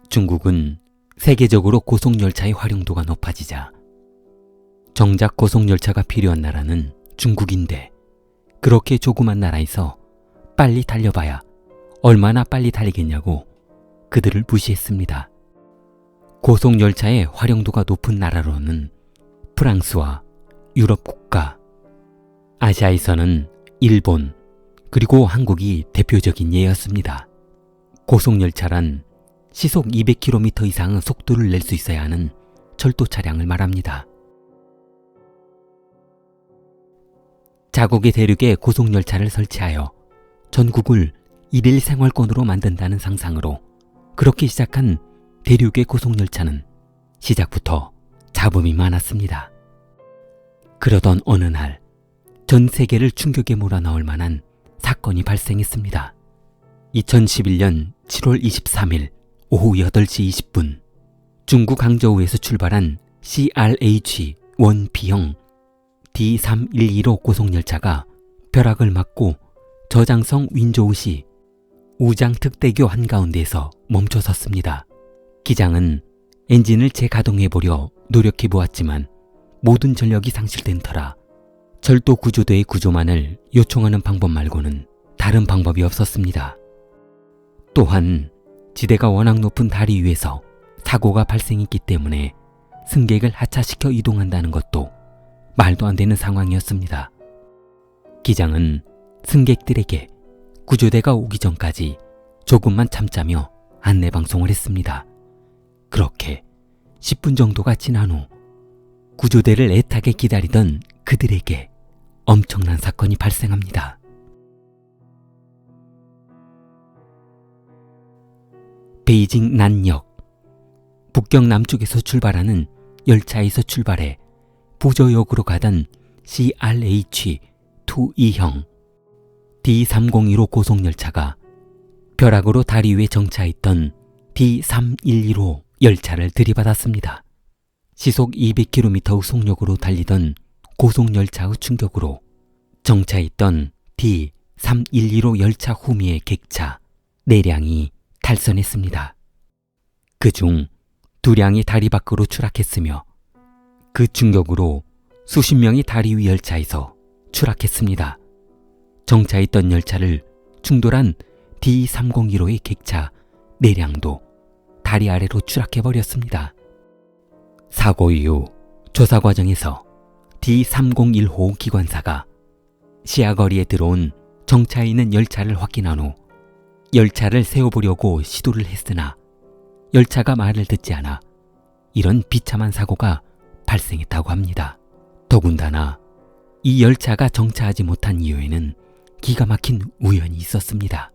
중국은 세계적으로 고속열차의 활용도가 높아지자 정작 고속열차가 필요한 나라는 중국인데 그렇게 조그만 나라에서 빨리 달려봐야 얼마나 빨리 달리겠냐고 그들을 무시했습니다. 고속열차의 활용도가 높은 나라로는 프랑스와 유럽 국가, 아시아에서는 일본, 그리고 한국이 대표적인 예였습니다. 고속열차란 시속 200km 이상의 속도를 낼 수 있어야 하는 철도 차량을 말합니다. 자국의 대륙에 고속열차를 설치하여 전국을 일일 생활권으로 만든다는 상상으로 그렇게 시작한 대륙의 고속열차는 시작부터 잡음이 많았습니다. 그러던 어느 날 전 세계를 충격에 몰아넣을 만한 사건이 발생했습니다. 2011년 7월 23일 오후 8시 20분 중국 항저우에서 출발한 CRH-1B형 D311호 고속열차가 벼락을 맞고 저장성 윈조우시 우장특대교 한가운데에서 멈춰 섰습니다. 기장은 엔진을 재가동해보려 노력해보았지만 모든 전력이 상실된 터라 철도 구조대의 구조만을 요청하는 방법 말고는 다른 방법이 없었습니다. 또한 지대가 워낙 높은 다리 위에서 사고가 발생했기 때문에 승객을 하차시켜 이동한다는 것도 말도 안 되는 상황이었습니다. 기장은 승객들에게 구조대가 오기 전까지 조금만 참자며 안내방송을 했습니다. 그렇게 10분 정도가 지난 후 구조대를 애타게 기다리던 그들에게 엄청난 사건이 발생합니다. 베이징 난역 북경 남쪽에서 출발하는 열차에서 출발해 부저역으로 가던 CRH-2E형 D301호 고속열차가 벼락으로 다리 위에 정차했던 D311호 열차를 들이받았습니다. 시속 200km의 속력으로 달리던 고속열차의 충격으로 정차했던 D311호 열차 후미의 객차 4량이 탈선했습니다. 그중 2량이 다리 밖으로 추락했으며 그 충격으로 수십 명이 다리 위 열차에서 추락했습니다. 정차했던 열차를 충돌한 D301호의 객차 4량도 다리 아래로 추락해버렸습니다. 사고 이후 조사 과정에서 D301호 기관사가 시야거리에 들어온 정차해 있는 열차를 확인한 후 열차를 세워보려고 시도를 했으나 열차가 말을 듣지 않아 이런 비참한 사고가 발생했다고 합니다. 더군다나 이 열차가 정차하지 못한 이유에는 기가 막힌 우연이 있었습니다.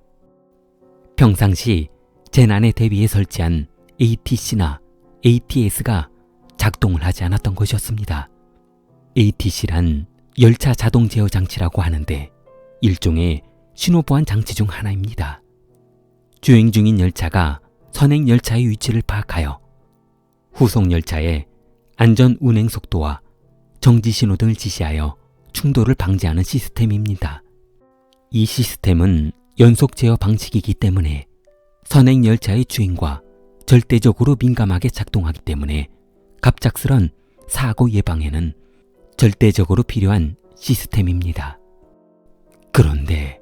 평상시 재난에 대비해 설치한 ATC나 ATS가 작동을 하지 않았던 것이었습니다. ATC란 열차 자동 제어 장치라고 하는데 일종의 신호보안 장치 중 하나입니다. 주행 중인 열차가 선행 열차의 위치를 파악하여 후속 열차의 안전 운행 속도와 정지 신호 등을 지시하여 충돌을 방지하는 시스템입니다. 이 시스템은 연속 제어 방식이기 때문에 선행 열차의 주행과 절대적으로 민감하게 작동하기 때문에 갑작스런 사고 예방에는 절대적으로 필요한 시스템입니다. 그런데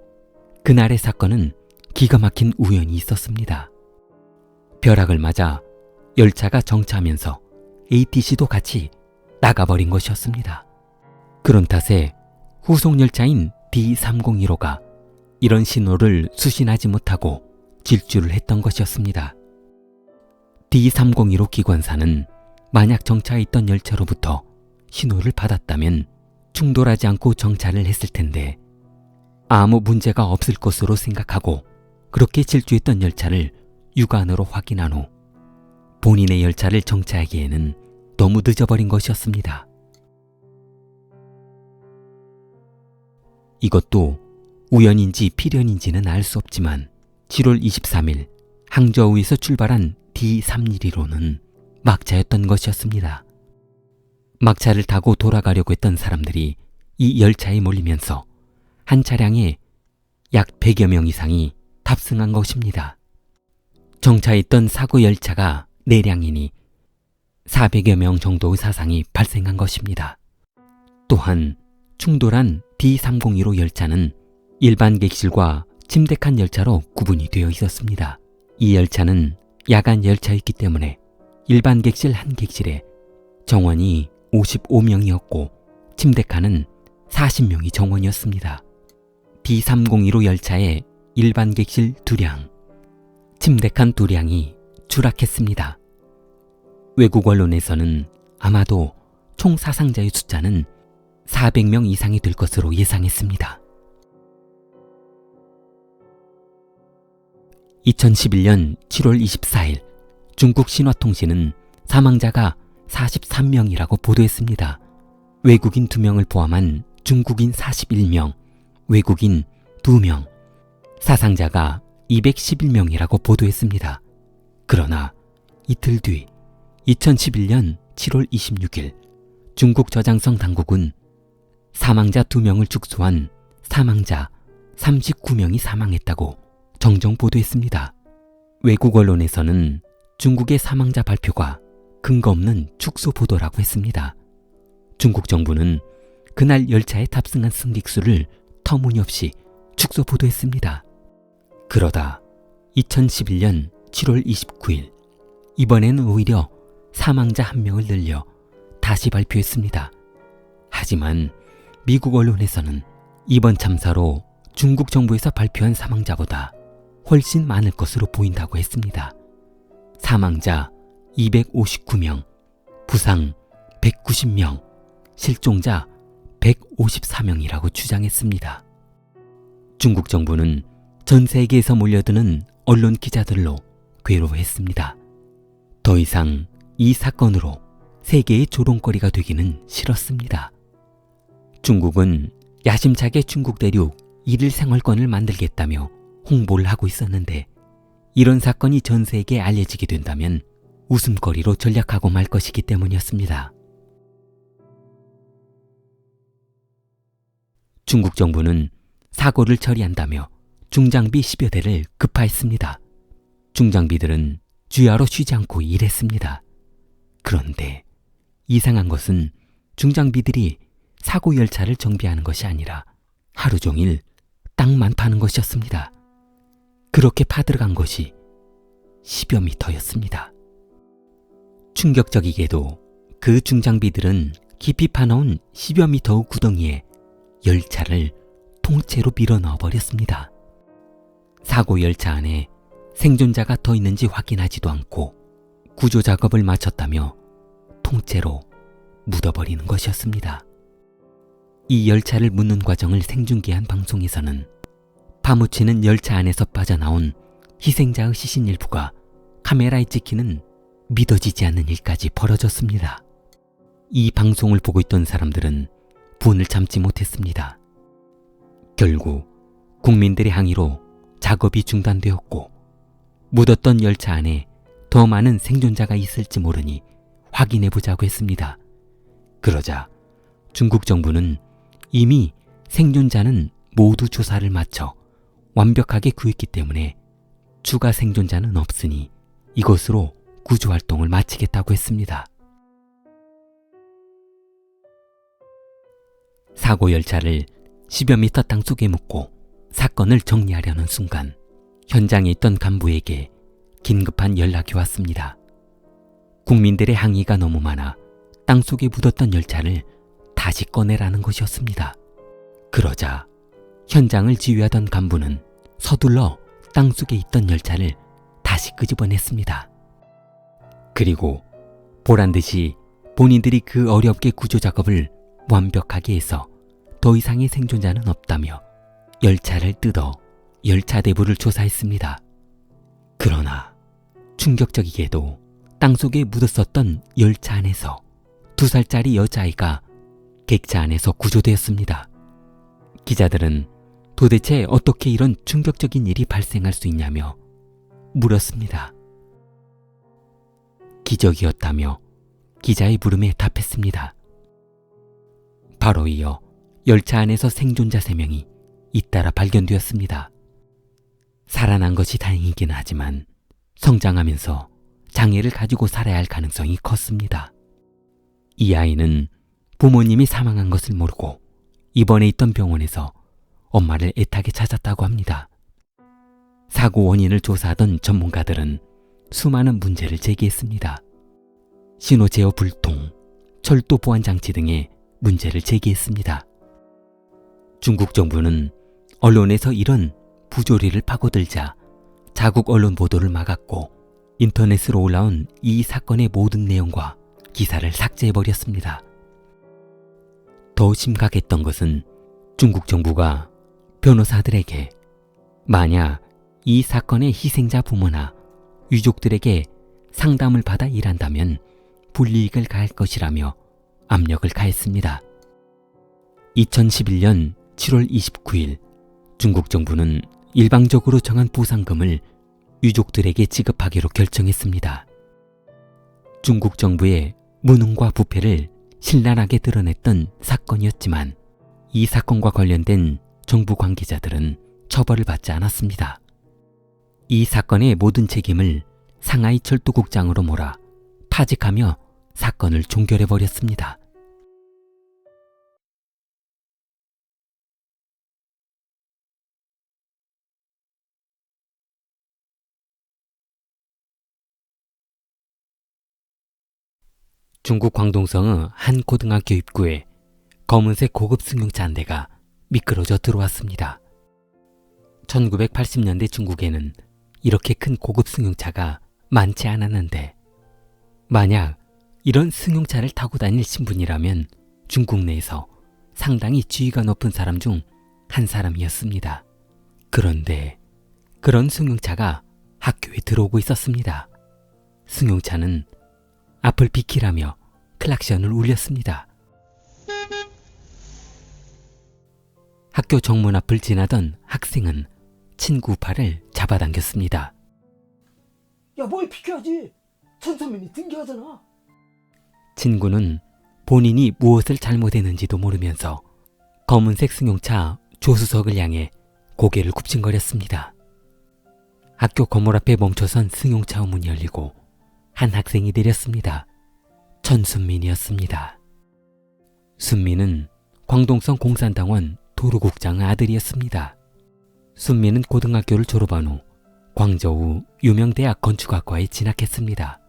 그날의 사건은 기가 막힌 우연이 있었습니다. 벼락을 맞아 열차가 정차하면서 ATC도 같이 나가버린 것이었습니다. 그런 탓에 후속 열차인 D301호가 이런 신호를 수신하지 못하고 질주를 했던 것이었습니다. D301호 기관사는 만약 정차해 있던 열차로부터 신호를 받았다면 충돌하지 않고 정차를 했을 텐데 아무 문제가 없을 것으로 생각하고 그렇게 질주했던 열차를 육안으로 확인한 후 본인의 열차를 정차하기에는 너무 늦어버린 것이었습니다. 이것도 우연인지 필연인지는 알 수 없지만 7월 23일 항저우에서 출발한 D311호는 막차였던 것이었습니다. 막차를 타고 돌아가려고 했던 사람들이 이 열차에 몰리면서 한 차량에 약 100여 명 이상이 탑승한 것입니다. 정차했던 사고 열차가 내량이니 400여 명 정도의 사상이 발생한 것입니다. 또한 충돌한 D302로 열차는 일반 객실과 침대 칸 열차로 구분이 되어 있었습니다. 이 열차는 야간 열차였기 때문에 일반 객실 한 객실에 정원이 55명이었고 침대 칸은 40명이 정원이었습니다. D302로 열차의 일반 객실 2량, 침대 칸 2량이 추락했습니다. 외국 언론에서는 아마도 총 사상자의 숫자는 400명 이상이 될 것으로 예상했습니다. 2011년 7월 24일 중국 신화통신은 사망자가 43명이라고 보도했습니다. 외국인 2명을 포함한 중국인 41명, 외국인 2명, 사상자가 211명이라고 보도했습니다. 그러나 이틀 뒤 2011년 7월 26일 중국 저장성 당국은 사망자 2명을 축소한 사망자 39명이 사망했다고 정정 보도했습니다. 외국 언론에서는 중국의 사망자 발표가 근거 없는 축소 보도라고 했습니다. 중국 정부는 그날 열차에 탑승한 승객수를 터무니없이 축소 보도했습니다. 그러다 2011년 7월 29일 이번에는 오히려 사망자 1명을 늘려 다시 발표했습니다. 하지만 미국 언론에서는 이번 참사로 중국 정부에서 발표한 사망자보다 훨씬 많을 것으로 보인다고 했습니다. 사망자 259명, 부상 190명, 실종자 154명이라고 주장했습니다. 중국 정부는 전 세계에서 몰려드는 언론 기자들로 괴로워했습니다. 더 이상 이 사건으로 세계의 조롱거리가 되기는 싫었습니다. 중국은 야심차게 중국 대륙 1일 생활권을 만들겠다며 홍보를 하고 있었는데 이런 사건이 전 세계에 알려지게 된다면 웃음거리로 전략하고 말 것이기 때문이었습니다. 중국 정부는 사고를 처리한다며 중장비 10여 대를 급파했습니다. 중장비들은 주야로 쉬지 않고 일했습니다. 그런데 이상한 것은 중장비들이 사고 열차를 정비하는 것이 아니라 하루 종일 땅만 파는 것이었습니다. 그렇게 파들어간 것이 10여 미터였습니다. 충격적이게도 그 중장비들은 깊이 파놓은 10여 미터의 구덩이에 열차를 통째로 밀어 넣어버렸습니다. 사고 열차 안에 생존자가 더 있는지 확인하지도 않고 구조 작업을 마쳤다며 통째로 묻어버리는 것이었습니다. 이 열차를 묻는 과정을 생중계한 방송에서는 파묻히는 열차 안에서 빠져나온 희생자의 시신 일부가 카메라에 찍히는 믿어지지 않는 일까지 벌어졌습니다. 이 방송을 보고 있던 사람들은 분을 참지 못했습니다. 결국 국민들의 항의로 작업이 중단되었고 묻었던 열차 안에 더 많은 생존자가 있을지 모르니 확인해보자고 했습니다. 그러자 중국 정부는 이미 생존자는 모두 조사를 마쳐 완벽하게 구했기 때문에 추가 생존자는 없으니 이것으로 구조활동을 마치겠다고 했습니다. 사고 열차를 10여 미터 땅속에 묻고 사건을 정리하려는 순간 현장에 있던 간부에게 긴급한 연락이 왔습니다. 국민들의 항의가 너무 많아 땅속에 묻었던 열차를 다시 꺼내라는 것이었습니다. 그러자 현장을 지휘하던 간부는 서둘러 땅속에 있던 열차를 다시 끄집어냈습니다. 그리고 보란듯이 본인들이 그 어렵게 구조작업을 완벽하게 해서 더 이상의 생존자는 없다며 열차를 뜯어 열차 내부를 조사했습니다. 그러나 충격적이게도 땅속에 묻었었던 열차 안에서 2살짜리 여자아이가 객차 안에서 구조되었습니다. 기자들은 도대체 어떻게 이런 충격적인 일이 발생할 수 있냐며 물었습니다. 기적이었다며 기자의 물음에 답했습니다. 바로 이어 열차 안에서 생존자 3명이 잇따라 발견되었습니다. 살아난 것이 다행이긴 하지만 성장하면서 장애를 가지고 살아야 할 가능성이 컸습니다. 이 아이는 부모님이 사망한 것을 모르고 입원해 있던 병원에서 엄마를 애타게 찾았다고 합니다. 사고 원인을 조사하던 전문가들은 수많은 문제를 제기했습니다. 신호 제어 불통, 철도 보안 장치 등의 문제를 제기했습니다. 중국 정부는 언론에서 이런 부조리를 파고들자 자국 언론 보도를 막았고 인터넷으로 올라온 이 사건의 모든 내용과 기사를 삭제해버렸습니다. 더 심각했던 것은 중국 정부가 변호사들에게 만약 이 사건의 희생자 부모나 유족들에게 상담을 받아 일한다면 불이익을 가할 것이라며 압력을 가했습니다. 2011년 7월 29일 중국 정부는 일방적으로 정한 보상금을 유족들에게 지급하기로 결정했습니다. 중국 정부의 무능과 부패를 신랄하게 드러냈던 사건이었지만 이 사건과 관련된 정부 관계자들은 처벌을 받지 않았습니다. 이 사건의 모든 책임을 상하이 철도국장으로 몰아 파직하며 사건을 종결해버렸습니다. 중국 광동성의 한 고등학교 입구에 검은색 고급 승용차 한 대가 미끄러져 들어왔습니다. 1980년대 중국에는 이렇게 큰 고급 승용차가 많지 않았는데 만약 이런 승용차를 타고 다닐 신분이라면 중국 내에서 상당히 지위가 높은 사람 중 한 사람이었습니다. 그런데 그런 승용차가 학교에 들어오고 있었습니다. 승용차는 앞을 비키라며 클락션을 울렸습니다. 학교 정문 앞을 지나던 학생은 친구 팔을 잡아당겼습니다. 야, 뭘 비켜야지. 천선민이 등교하잖아. 친구는 본인이 무엇을 잘못했는지도 모르면서 검은색 승용차 조수석을 향해 고개를 굽신거렸습니다. 학교 건물 앞에 멈춰선 승용차 문이 열리고 한 학생이 내렸습니다. 천순민이었습니다. 순민은 광동성 공산당원 도로국장의 아들이었습니다. 순민은 고등학교를 졸업한 후 광저우 유명대학 건축학과에 진학했습니다.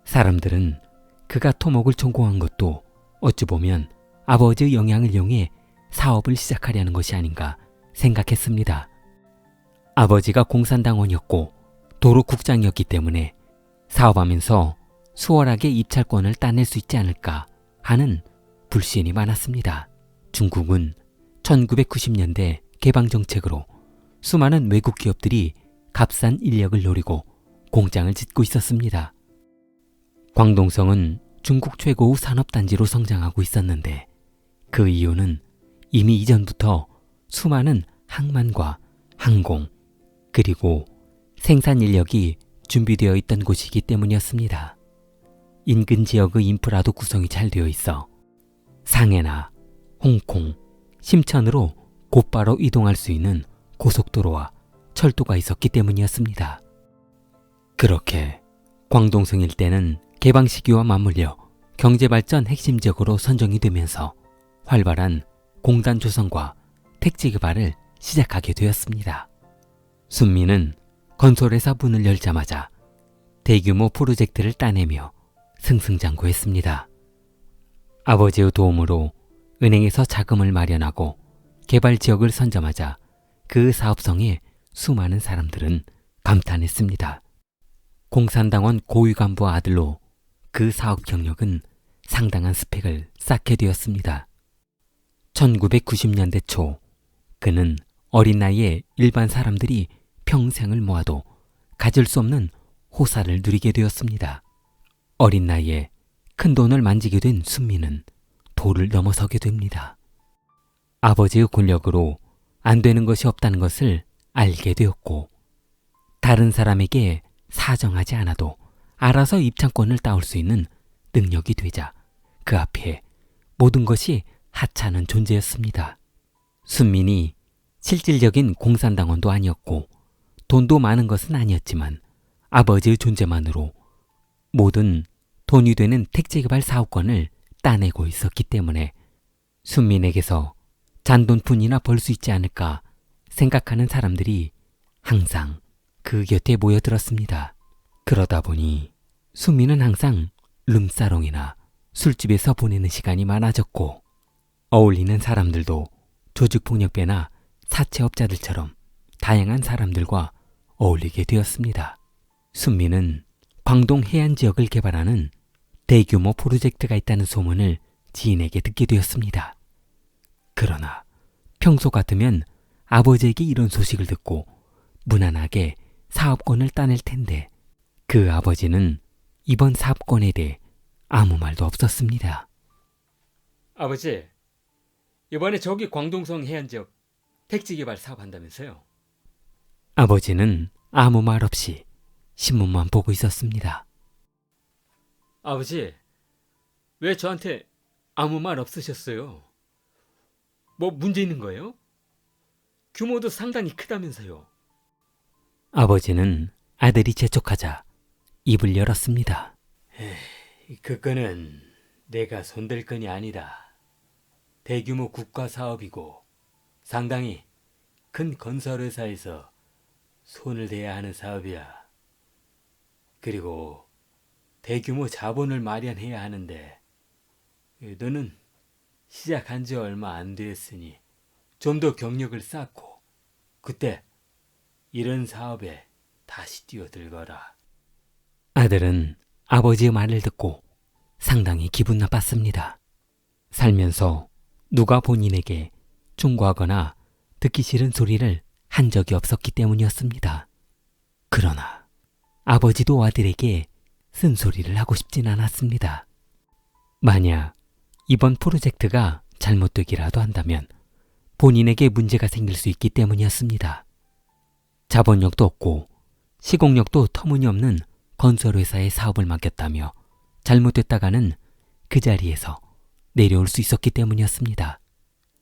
사람들은 그가 토목을 전공한 것도 어찌 보면 아버지의 영향을 이용해 사업을 시작하려는 것이 아닌가 생각했습니다. 아버지가 공산당원이었고 도로국장이었기 때문에 사업하면서 수월하게 입찰권을 따낼 수 있지 않을까 하는 불신이 많았습니다. 중국은 1990년대 개방정책으로 수많은 외국 기업들이 값싼 인력을 노리고 공장을 짓고 있었습니다. 광동성은 중국 최고의 산업단지로 성장하고 있었는데 그 이유는 이미 이전부터 수많은 항만과 항공 그리고 생산 인력이 준비되어 있던 곳이기 때문이었습니다. 인근 지역의 인프라도 구성이 잘 되어 있어 상해나 홍콩, 심천으로 곧바로 이동할 수 있는 고속도로와 철도가 있었기 때문이었습니다. 그렇게 광동성 일대는 개방 시기와 맞물려 경제발전 핵심 지역으로 선정이 되면서 활발한 공단 조성과 택지 개발을 시작하게 되었습니다. 순민은 건설회사 문을 열자마자 대규모 프로젝트를 따내며 승승장구했습니다. 아버지의 도움으로 은행에서 자금을 마련하고 개발 지역을 선점하자 그 사업성에 수많은 사람들은 감탄했습니다. 공산당원 고위 간부 아들로 그 사업 경력은 상당한 스펙을 쌓게 되었습니다. 1990년대 초 그는 어린 나이에 일반 사람들이 평생을 모아도 가질 수 없는 호사를 누리게 되었습니다. 어린 나이에 큰 돈을 만지게 된 순민은 도를 넘어서게 됩니다. 아버지의 권력으로 안 되는 것이 없다는 것을 알게 되었고 다른 사람에게 사정하지 않아도 알아서 입장권을 따올 수 있는 능력이 되자 그 앞에 모든 것이 하찮은 존재였습니다. 순민이 실질적인 공산당원도 아니었고 돈도 많은 것은 아니었지만 아버지의 존재만으로 모든 돈이 되는 택지개발 사업권을 따내고 있었기 때문에 순민에게서 잔돈푼이나 벌 수 있지 않을까 생각하는 사람들이 항상 그 곁에 모여들었습니다. 그러다 보니 순민은 항상 룸사롱이나 술집에서 보내는 시간이 많아졌고 어울리는 사람들도 조직폭력배나 사채업자들처럼 다양한 사람들과 어울리게 되었습니다. 순민은 광동 해안 지역을 개발하는 대규모 프로젝트가 있다는 소문을 지인에게 듣게 되었습니다. 그러나 평소 같으면 아버지에게 이런 소식을 듣고 무난하게 사업권을 따낼 텐데 그 아버지는 이번 사업권에 대해 아무 말도 없었습니다. 아버지, 이번에 저기 광동성 해안지역 택지개발 사업한다면서요? 아버지는 아무 말 없이 신문만 보고 있었습니다. 아버지, 왜 저한테 아무 말 없으셨어요? 뭐 문제 있는 거예요? 규모도 상당히 크다면서요. 아버지는 아들이 재촉하자 입을 열었습니다. 그거는 내가 손댈 건이 아니다. 대규모 국가 사업이고 상당히 큰 건설회사에서 손을 대야 하는 사업이야. 그리고 대규모 자본을 마련해야 하는데 너는 시작한 지 얼마 안 됐으니 좀 더 경력을 쌓고 그때 이런 사업에 다시 뛰어들거라. 아들은 아버지의 말을 듣고 상당히 기분 나빴습니다. 살면서 누가 본인에게 충고하거나 듣기 싫은 소리를 한 적이 없었기 때문이었습니다. 그러나 아버지도 아들에게 쓴소리를 하고 싶진 않았습니다. 만약 이번 프로젝트가 잘못되기라도 한다면 본인에게 문제가 생길 수 있기 때문이었습니다. 자본력도 없고 시공력도 터무니없는 건설회사에 사업을 맡겼다며 잘못됐다가는 그 자리에서 내려올 수 있었기 때문이었습니다.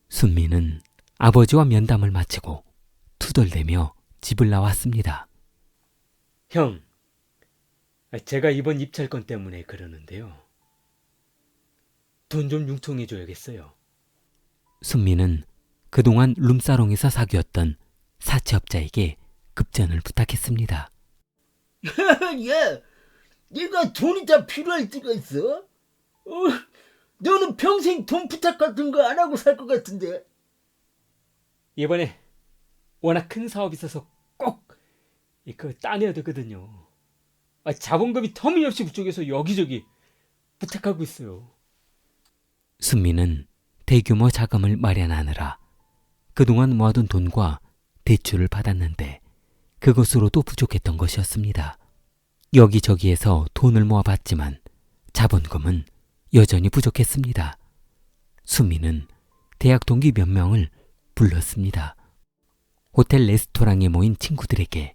순민은 아버지와 면담을 마치고 투덜대며 집을 나왔습니다. 형, 제가 이번 입찰권 때문에 그러는데요. 돈 좀 융통해줘야겠어요. 순민은 그동안 룸사롱에서 사귀었던 사채업자에게 급전을 부탁했습니다. 야, 네가 돈이 다 필요할 때가 있어? 너는 평생 돈 부탁 같은 거 안 하고 살 것 같은데. 이번에 워낙 큰 사업이 있어서 꼭 이거 따내야 되거든요. 자본금이 터무니없이 부족해서 여기저기 부탁하고 있어요. 순민은 대규모 자금을 마련하느라 그동안 모아둔 돈과 대출을 받았는데 그것으로도 부족했던 것이었습니다. 여기저기에서 돈을 모아봤지만 자본금은 여전히 부족했습니다. 순민은 대학 동기 몇 명을 불렀습니다. 호텔 레스토랑에 모인 친구들에게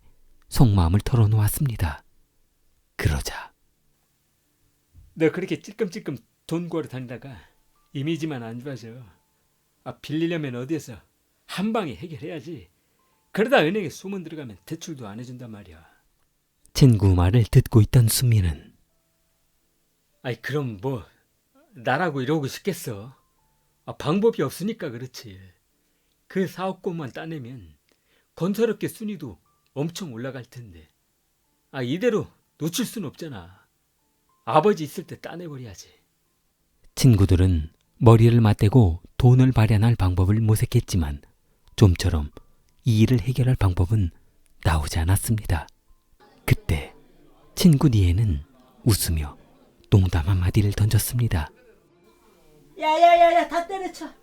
속마음을 털어놓았습니다. 그러자 내가 그렇게 찔끔찔끔 돈 구하러 다니다가 이미지만 안 좋아져. 빌리려면 어디에서 한 방에 해결해야지. 그러다 은행에 소문 들어가면 대출도 안 해준단 말이야. 친구 말을 듣고 있던 순민은 그럼 뭐 나라고 이러고 싶겠어. 방법이 없으니까 그렇지. 그 사업권만 따내면 건설업계 순위도 엄청 올라갈 텐데. 이대로 놓칠 순 없잖아. 아버지 있을 때 따내버려야지. 친구들은 머리를 맞대고 돈을 마련할 방법을 모색했지만 좀처럼 이 일을 해결할 방법은 나오지 않았습니다. 그때 친구 니에는 웃으며 농담 한마디를 던졌습니다. 야야야야, 다 때려쳐.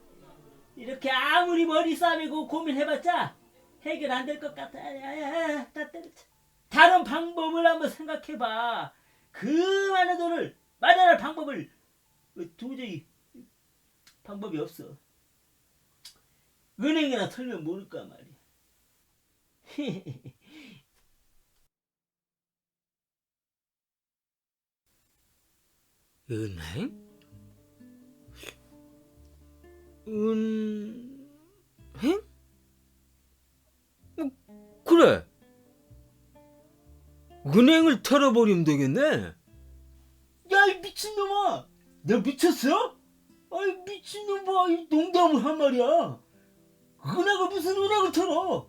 이렇게 아무리 머리 싸매고 고민해봤자 해결 안 될 것 같아. 야야야, 다 때려쳐. 다른 방법을 한번 생각해봐. 그 많은 돈을 마련할 방법을 도저히 방법이 없어. 은행이나 털면 모를까 말이야. 은행? 그래. 은행을 털어버리면 되겠네. 야, 이 미친놈아! 너 미쳤어? 아이, 미친놈아, 이 농담을 한 말이야. 은행을 무슨 은행을 털어?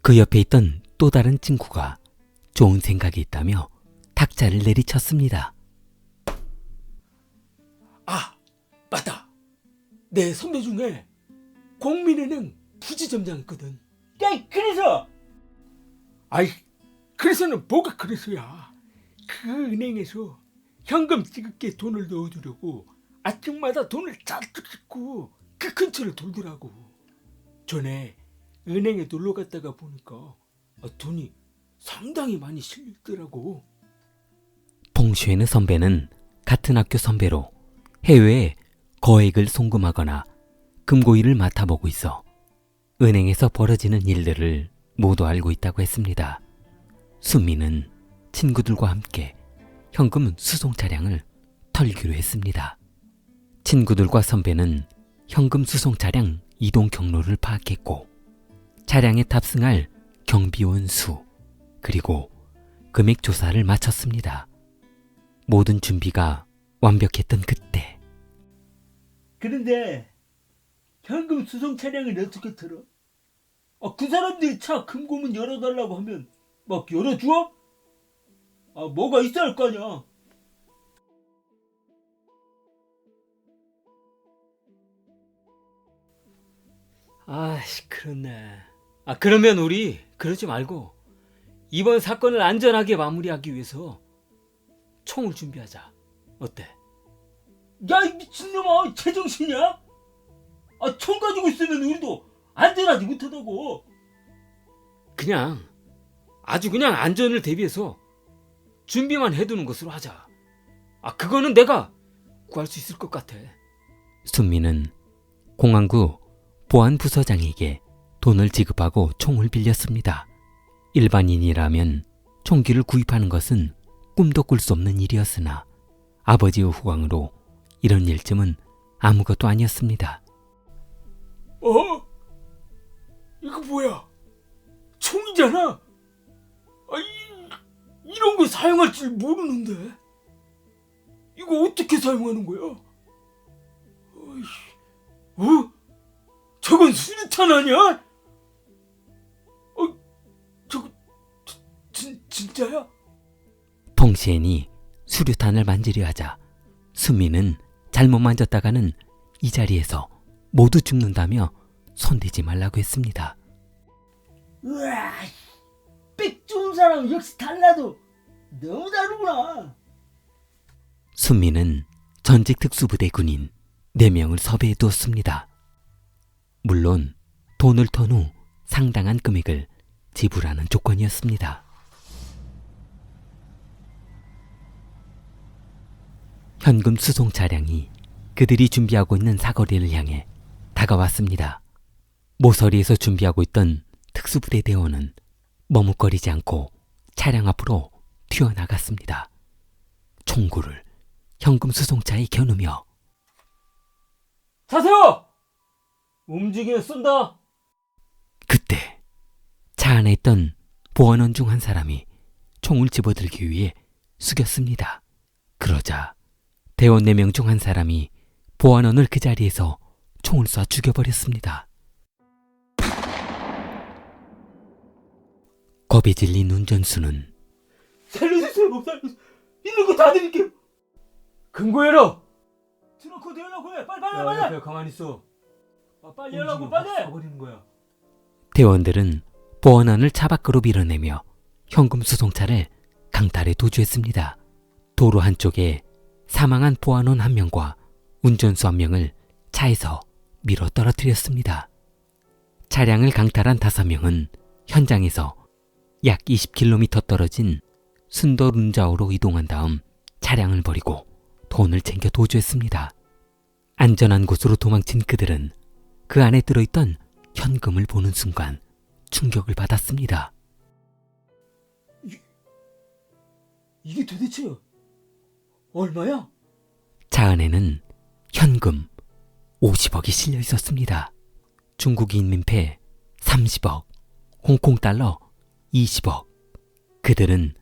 그 옆에 있던 또 다른 친구가 좋은 생각이 있다며 탁자를 내리쳤습니다. 아, 맞다. 내 선배 중에 공민은행 부지점장 있거든. 야, 그래서? 아이, 그래서는 뭐가 그래서야. 그 은행에서 현금 지급기에 돈을 넣어두려고 아침마다 돈을 잔뜩 싣고 그 근처를 돌더라고. 전에 은행에 놀러 갔다가 보니까 돈이 상당히 많이 실리더라고. 봉슈에는 선배는 같은 학교 선배로 해외에 거액을 송금하거나 금고일을 맡아보고 있어 은행에서 벌어지는 일들을 모두 알고 있다고 했습니다. 순미는 친구들과 함께 현금 수송 차량을 털기로 했습니다. 친구들과 선배는 현금 수송 차량 이동 경로를 파악했고 차량에 탑승할 경비원 수 그리고 금액 조사를 마쳤습니다. 모든 준비가 완벽했던 그때 그런데 현금 수송 차량을 어떻게 털어? 그 사람들이 차 금고문 열어달라고 하면 막 열어줘? 뭐가 있어야 할 거 아니야. 아이씨, 그렇네. 그러면 우리 그러지 말고 이번 사건을 안전하게 마무리하기 위해서 총을 준비하자. 어때? 야, 이 미친놈아, 제정신이야? 총 가지고 있으면 우리도 안전하지 못하다고. 그냥 아주 그냥 안전을 대비해서 준비만 해두는 것으로 하자. 그거는 내가 구할 수 있을 것 같아. 순미는 공안구 보안부서장에게 돈을 지급하고 총을 빌렸습니다. 일반인이라면 총기를 구입하는 것은 꿈도 꿀 수 없는 일이었으나 아버지의 후광으로 이런 일쯤은 아무것도 아니었습니다. 이거 뭐야? 총이잖아. 이런 거 사용할 줄 모르는데. 이거 어떻게 사용하는 거야? 저건 수류탄 아니야? 저거 진짜야? 펑시엔이 수류탄을 만지려 하자 순미는 잘못 만졌다가는 이 자리에서 모두 죽는다며 손대지 말라고 했습니다. 우와, 빽 좋은 사람 역시 달라도 너무 다르구나. 순미는 전직 특수부대 군인 4명을 섭외해 두었습니다. 물론 돈을 턴 후 상당한 금액을 지불하는 조건이었습니다. 현금 수송 차량이 그들이 준비하고 있는 사거리를 향해 다가왔습니다. 모서리에서 준비하고 있던 특수부대 대원은 머뭇거리지 않고 차량 앞으로 튀어나갔습니다. 총구를 현금 수송차에 겨누며 타세요! 움직이면 쏜다. 그때 차 안에 있던 보안원 중 한 사람이 총을 집어들기 위해 숙였습니다. 그러자 대원 4명 중 한 사람이 보안원을 그 자리에서 총을 쏴 죽여버렸습니다. 겁에 질린 운전수는 살려주세요, 목사님. 있는 거 다 드릴게요. 금고열어. 트렁크 열라고 해. 빨리. 가만히 있어. 빨리 열라고, 빨리. 버리는 거야. 대원들은 보안원을 차 밖으로 밀어내며 현금 수송차를 강탈에 도주했습니다. 도로 한쪽에 사망한 보안원 1명과 운전수 1명을 차에서 밀어 떨어뜨렸습니다. 차량을 강탈한 5명은 현장에서 약 20km 떨어진 순도룬자오로 이동한 다음 차량을 버리고 돈을 챙겨 도주했습니다. 안전한 곳으로 도망친 그들은 그 안에 들어있던 현금을 보는 순간 충격을 받았습니다. 이게 도대체 얼마야? 차 안에는 현금 50억이 실려 있었습니다. 중국인 민폐 30억, 홍콩 달러 20억, 그들은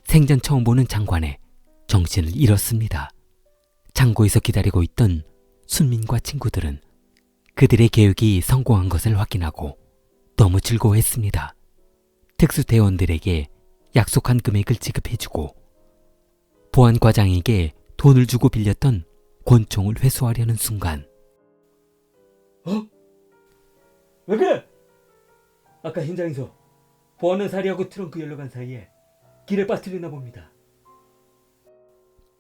생전 처음 보는 장관에 정신을 잃었습니다. 창고에서 기다리고 있던 순민과 친구들은 그들의 계획이 성공한 것을 확인하고 너무 즐거워했습니다. 특수대원들에게 약속한 금액을 지급해주고 보안과장에게 돈을 주고 빌렸던 권총을 회수하려는 순간 왜 그래? 아까 현장에서 보안은 사리하고 트렁크 열러 간 사이에 길에 빠뜨리나 봅니다.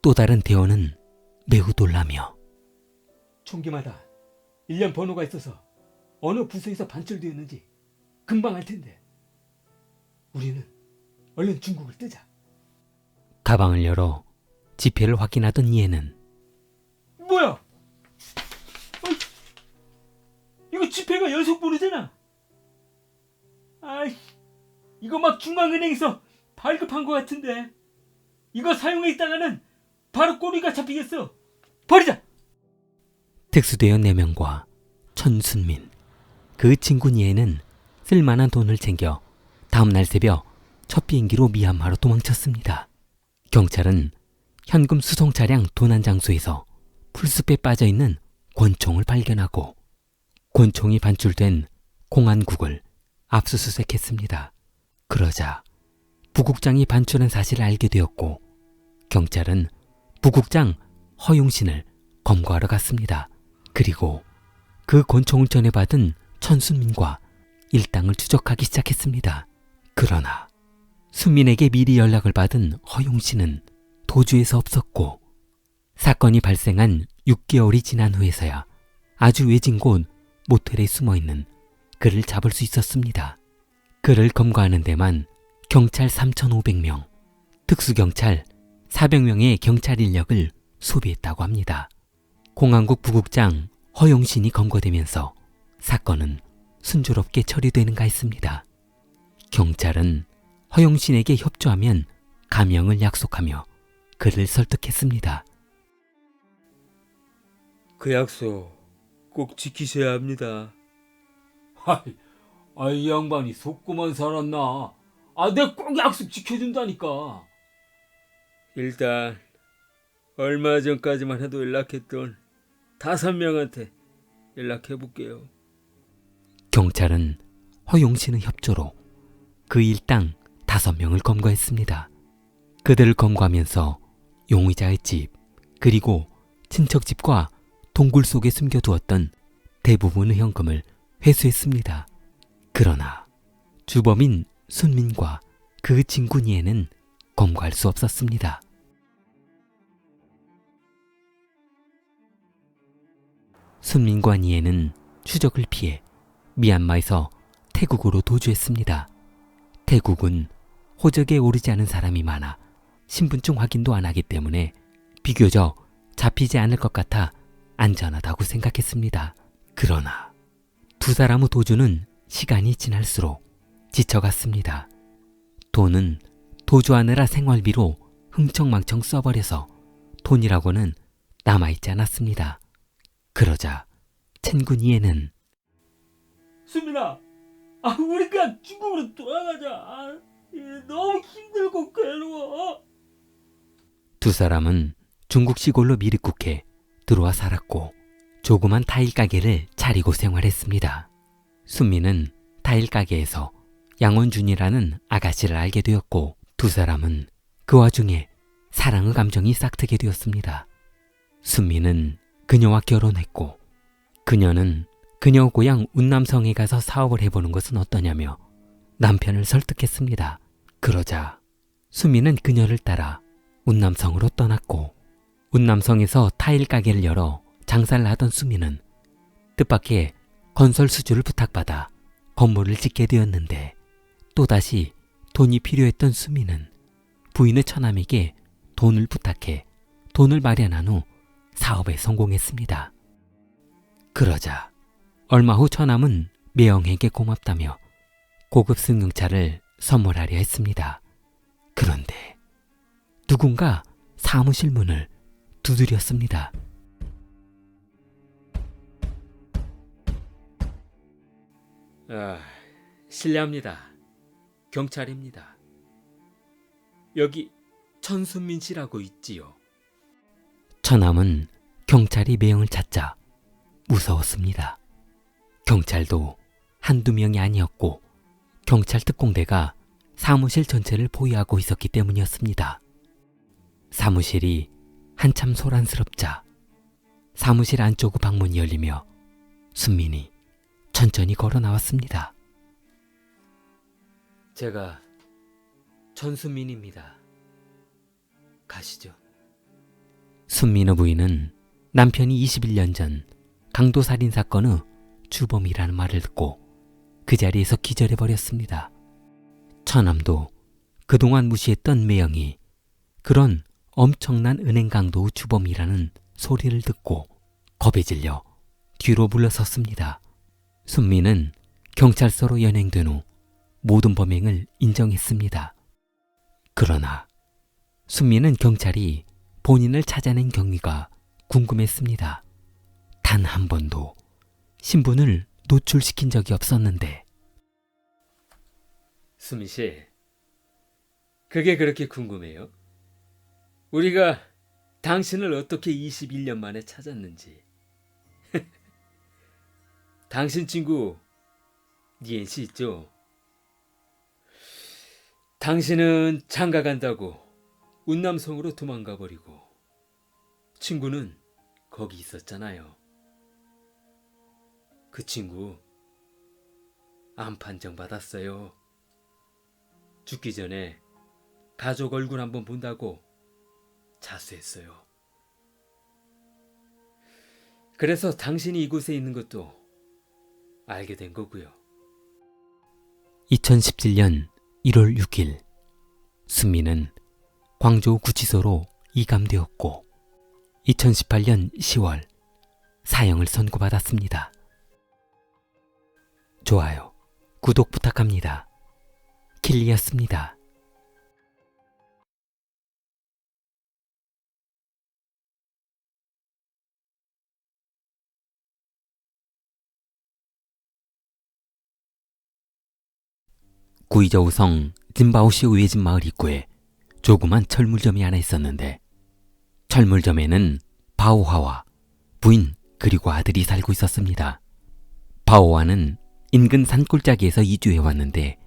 또 다른 대원은 매우 놀라며 총기마다 일련 번호가 있어서 어느 부서에서 반출되었는지 금방 알 텐데 우리는 얼른 중국을 뜨자. 가방을 열어 지폐를 확인하던 이에는 뭐야? 이거 지폐가 연속번호잖아. 아이, 이거 막 중앙은행에서 발급한 것 같은데 이거 사용해 있다가는 바로 꼬리가 잡히겠어. 버리자. 특수대원 4명과 천순민, 그 친구 니에는 쓸만한 돈을 챙겨 다음날 새벽 첫 비행기로 미얀마로 도망쳤습니다. 경찰은 현금 수송 차량 도난 장소에서 풀숲에 빠져있는 권총을 발견하고 권총이 반출된 공안국을 압수수색했습니다. 그러자 부국장이 반출한 사실을 알게 되었고 경찰은 부국장 허용신을 검거하러 갔습니다. 그리고 그 권총을 전해받은 천순민과 일당을 추적하기 시작했습니다. 그러나 순민에게 미리 연락을 받은 허용신은 도주에서 없었고 사건이 발생한 6개월이 지난 후에서야 아주 외진 곳 모텔에 숨어있는 그를 잡을 수 있었습니다. 그를 검거하는 데만 경찰 3,500명, 특수경찰 400명의 경찰 인력을 소비했다고 합니다. 공안국 부국장 허용신이 검거되면서 사건은 순조롭게 처리되는가 했습니다. 경찰은 허용신에게 협조하면 감형을 약속하며 그를 설득했습니다. 그 약속 꼭 지키셔야 합니다. 이 양반이 속고만 살았나? 내가 꼭 약속 지켜준다니까. 일단 얼마 전까지만 해도 연락했던 5명한테 연락해볼게요. 경찰은 허용신의 협조로 그 일당 5명을 검거했습니다. 그들을 검거하면서 용의자의 집, 그리고 친척 집과 동굴 속에 숨겨두었던 대부분의 현금을 회수했습니다. 그러나 주범인 순민과 그 친구 니에는 검거할 수 없었습니다. 순민과 니에는 추적을 피해 미얀마에서 태국으로 도주했습니다. 태국은 호적에 오르지 않은 사람이 많아 신분증 확인도 안 하기 때문에 비교적 잡히지 않을 것 같아 안전하다고 생각했습니다. 그러나 두 사람의 도주는 시간이 지날수록 지쳐갔습니다. 돈은 도주하느라 생활비로 흥청망청 써버려서 돈이라고는 남아있지 않았습니다. 그러자 첸군이에는 수민아, 우리 그냥 중국으로 돌아가자. 너무 힘들고 괴로워. 두 사람은 중국 시골로 미륵국해 들어와 살았고 조그만 타일 가게를 차리고 생활했습니다. 순미는 타일 가게에서 양원준이라는 아가씨를 알게 되었고 두 사람은 그 와중에 사랑의 감정이 싹트게 되었습니다. 순미는 그녀와 결혼했고 그녀는 그녀 고향 운남성에 가서 사업을 해보는 것은 어떠냐며 남편을 설득했습니다. 그러자 순미는 그녀를 따라 운남성으로 떠났고 운남성에서 타일 가게를 열어 장사를 하던 수미는 뜻밖의 건설 수주를 부탁받아 건물을 짓게 되었는데 또다시 돈이 필요했던 수미는 부인의 처남에게 돈을 부탁해 돈을 마련한 후 사업에 성공했습니다. 그러자 얼마 후 처남은 매형에게 고맙다며 고급 승용차를 선물하려 했습니다. 그런데 누군가 사무실 문을 두드렸습니다. 실례합니다. 경찰입니다. 여기 천순민 씨라고 있지요. 처남은 경찰이 매형을 찾자 무서웠습니다. 경찰도 한두 명이 아니었고 경찰 특공대가 사무실 전체를 보유하고 있었기 때문이었습니다. 사무실이 한참 소란스럽자 사무실 안쪽 방문이 열리며 순민이 천천히 걸어 나왔습니다. 제가 천순민입니다. 가시죠. 순민의 부인은 남편이 21년 전 강도살인 사건의 주범이라는 말을 듣고 그 자리에서 기절해버렸습니다. 처남도 그동안 무시했던 매형이 그런 엄청난 은행 강도의 주범이라는 소리를 듣고 겁에 질려 뒤로 물러섰습니다. 순민은 경찰서로 연행된 후 모든 범행을 인정했습니다. 그러나 순민은 경찰이 본인을 찾아낸 경위가 궁금했습니다. 단 한 번도 신분을 노출시킨 적이 없었는데. 수민 씨, 그게 그렇게 궁금해요? 우리가 당신을 어떻게 21년 만에 찾았는지. 당신 친구 니엔 씨 있죠? 당신은 장가 간다고 운남성으로 도망가 버리고 친구는 거기 있었잖아요. 그 친구 암 판정 받았어요. 죽기 전에 가족 얼굴 한번 본다고 자수했어요. 그래서 당신이 이곳에 있는 것도 알게 된 거고요. 2017년 1월 6일 순민은 광주 구치소로 이감되었고 2018년 10월 사형을 선고받았습니다. 좋아요, 구독 부탁합니다. 킬리였습니다. 구이저우성 진바오시 우회진 마을 입구에 조그만 철물점이 하나 있었는데 철물점에는 바오화와 부인 그리고 아들이 살고 있었습니다. 바오화는 인근 산골짜기에서 이주해 왔는데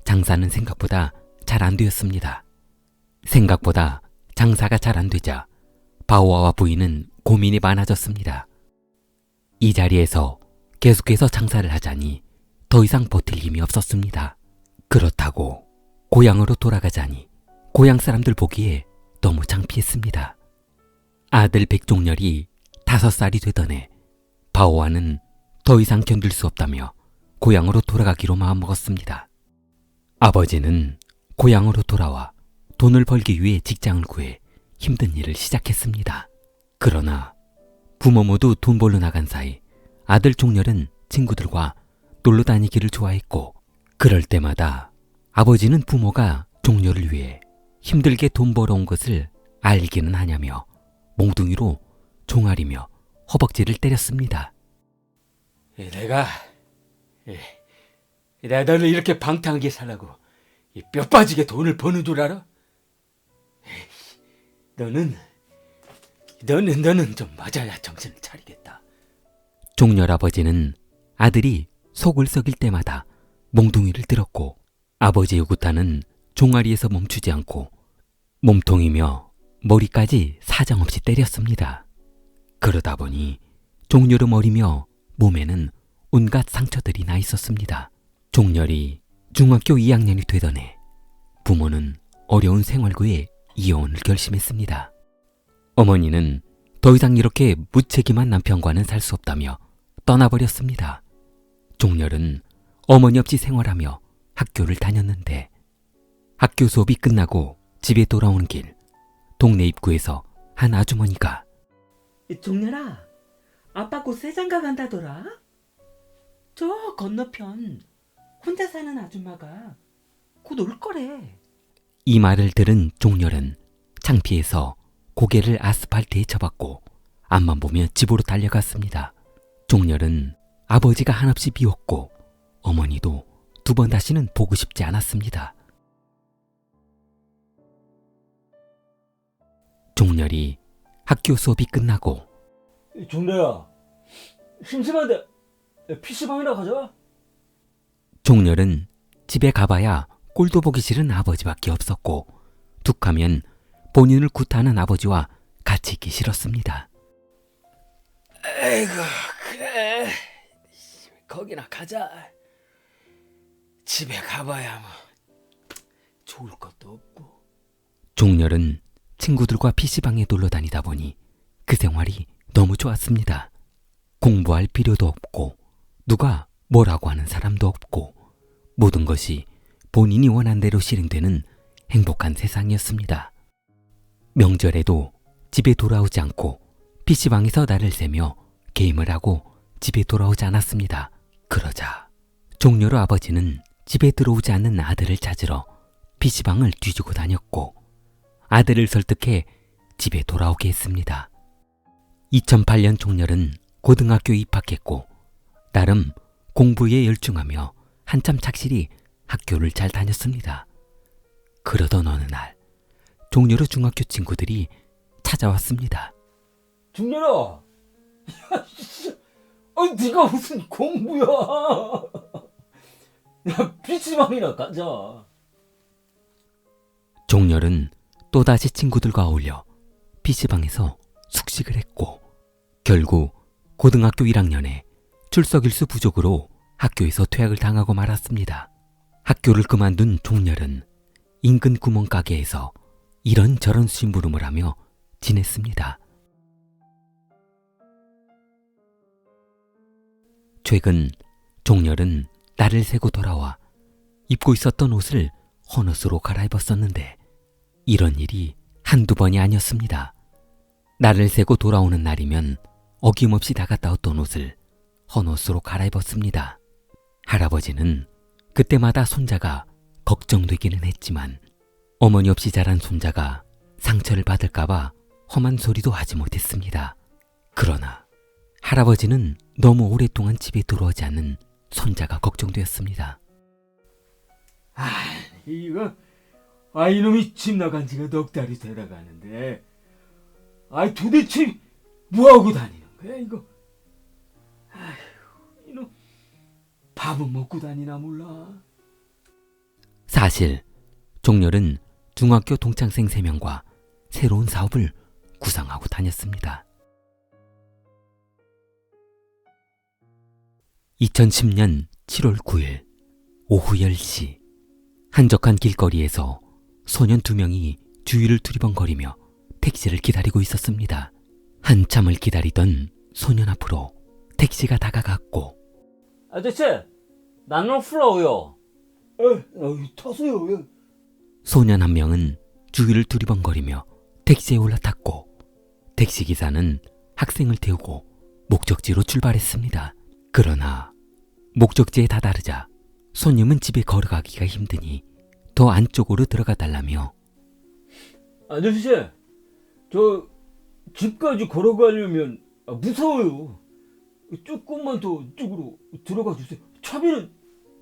장사는 생각보다 잘 안 되었습니다. 생각보다 장사가 잘 안 되자 바오화와 부인은 고민이 많아졌습니다. 이 자리에서 계속해서 장사를 하자니 더 이상 버틸 힘이 없었습니다. 그렇다고 고향으로 돌아가자니 고향 사람들 보기에 너무 창피했습니다. 아들 백종렬이 5살이 되던 해 바오와는 더 이상 견딜 수 없다며 고향으로 돌아가기로 마음먹었습니다. 아버지는 고향으로 돌아와 돈을 벌기 위해 직장을 구해 힘든 일을 시작했습니다. 그러나 부모 모두 돈 벌러 나간 사이 아들 종렬은 친구들과 놀러 다니기를 좋아했고 그럴 때마다 아버지는 부모가 종렬을 위해 힘들게 돈 벌어온 것을 알기는 하냐며 몽둥이로 종아리며 허벅지를 때렸습니다. 내가 너를 이렇게 방탕하게 살라고 뼈 빠지게 돈을 버는 줄 알아? 너는 좀 맞아야 정신을 차리겠다. 종렬 아버지는 아들이 속을 썩일 때마다 몽둥이를 들었고 아버지의 구타는 종아리에서 멈추지 않고 몸통이며 머리까지 사정없이 때렸습니다. 그러다 보니 종렬의 머리며 몸에는 온갖 상처들이 나 있었습니다. 종렬이 중학교 2학년이 되던 해 부모는 어려운 생활 구에 이혼을 결심했습니다. 어머니는 더 이상 이렇게 무책임한 남편과는 살 수 없다며 떠나버렸습니다. 종렬은 어머니 없이 생활하며 학교를 다녔는데 학교 수업이 끝나고 집에 돌아오는 길 동네 입구에서 한 아주머니가 종렬아, 아빠 곧 새장가 간다더라? 저 건너편 혼자 사는 아줌마가 곧 올 거래. 이 말을 들은 종렬은 창피해서 고개를 아스팔트에 쳐박고 앞만 보며 집으로 달려갔습니다. 종렬은 아버지가 한없이 미웠고 어머니도 2번 다시는 보고 싶지 않았습니다. 종렬이 학교 수업이 끝나고 종래야, 심심한데 PC방이나 가자. 종렬은 집에 가봐야 꼴도 보기 싫은 아버지밖에 없었고 툭하면 본인을 구타하는 아버지와 같이 있기 싫었습니다. 에이구, 그래. 거기나 가자. 집에 가봐야 뭐 좋을 것도 없고. 종렬은 친구들과 PC방에 놀러 다니다 보니 그 생활이 너무 좋았습니다. 공부할 필요도 없고 누가 뭐라고 하는 사람도 없고 모든 것이 본인이 원한 대로 실행되는 행복한 세상이었습니다. 명절에도 집에 돌아오지 않고 PC방에서 날을 새며 게임을 하고 집에 돌아오지 않았습니다. 그러자 종렬의 아버지는 집에 들어오지 않는 아들을 찾으러 PC방을 뒤지고 다녔고 아들을 설득해 집에 돌아오게 했습니다. 2008년 종렬은 고등학교에 입학했고 나름 공부에 열중하며 한참 착실히 학교를 잘 다녔습니다. 그러던 어느 날 종렬의 중학교 친구들이 찾아왔습니다. 종렬아, 네가 무슨 공부야? 야, PC방이나 가자. 종렬은 또다시 친구들과 어울려 PC방에서 숙식을 했고 결국 고등학교 1학년에 출석일수 부족으로 학교에서 퇴학을 당하고 말았습니다. 학교를 그만둔 종렬은 인근 구멍가게에서 이런저런 심부름을 하며 지냈습니다. 최근 종렬은 날을 새고 돌아와 입고 있었던 옷을 헌옷으로 갈아입었었는데 이런 일이 한두 번이 아니었습니다. 날을 새고 돌아오는 날이면 어김없이 나갔다 왔던 옷을 헌옷으로 갈아입었습니다. 할아버지는 그때마다 손자가 걱정되기는 했지만 어머니 없이 자란 손자가 상처를 받을까봐 험한 소리도 하지 못했습니다. 그러나 할아버지는 너무 오랫동안 집에 들어오지 않는 손자가 걱정되었습니다. 이놈이 집 나간 지가 넉 달이 돼가는데 도대체 뭐하고 다니는 거야 이거? 이놈 밥은 먹고 다니나 몰라. 사실 종렬은 중학교 동창생 3명과 새로운 사업을 구상하고 다녔습니다. 2010년 7월 9일 오후 10시 한적한 길거리에서 소년 2명이 주위를 두리번거리며 택시를 기다리고 있었습니다. 한참을 기다리던 소년 앞으로 택시가 다가갔고 아저씨, 나는 플라워요. 타세요. 소년 한 명은 주위를 두리번거리며 택시에 올라탔고 택시기사는 학생을 태우고 목적지로 출발했습니다. 그러나 목적지에 다다르자 손님은 집에 걸어가기가 힘드니 더 안쪽으로 들어가 달라며 아저씨, 저 집까지 걸어가려면 무서워요. 조금만 더 이쪽으로 들어가 주세요. 차비는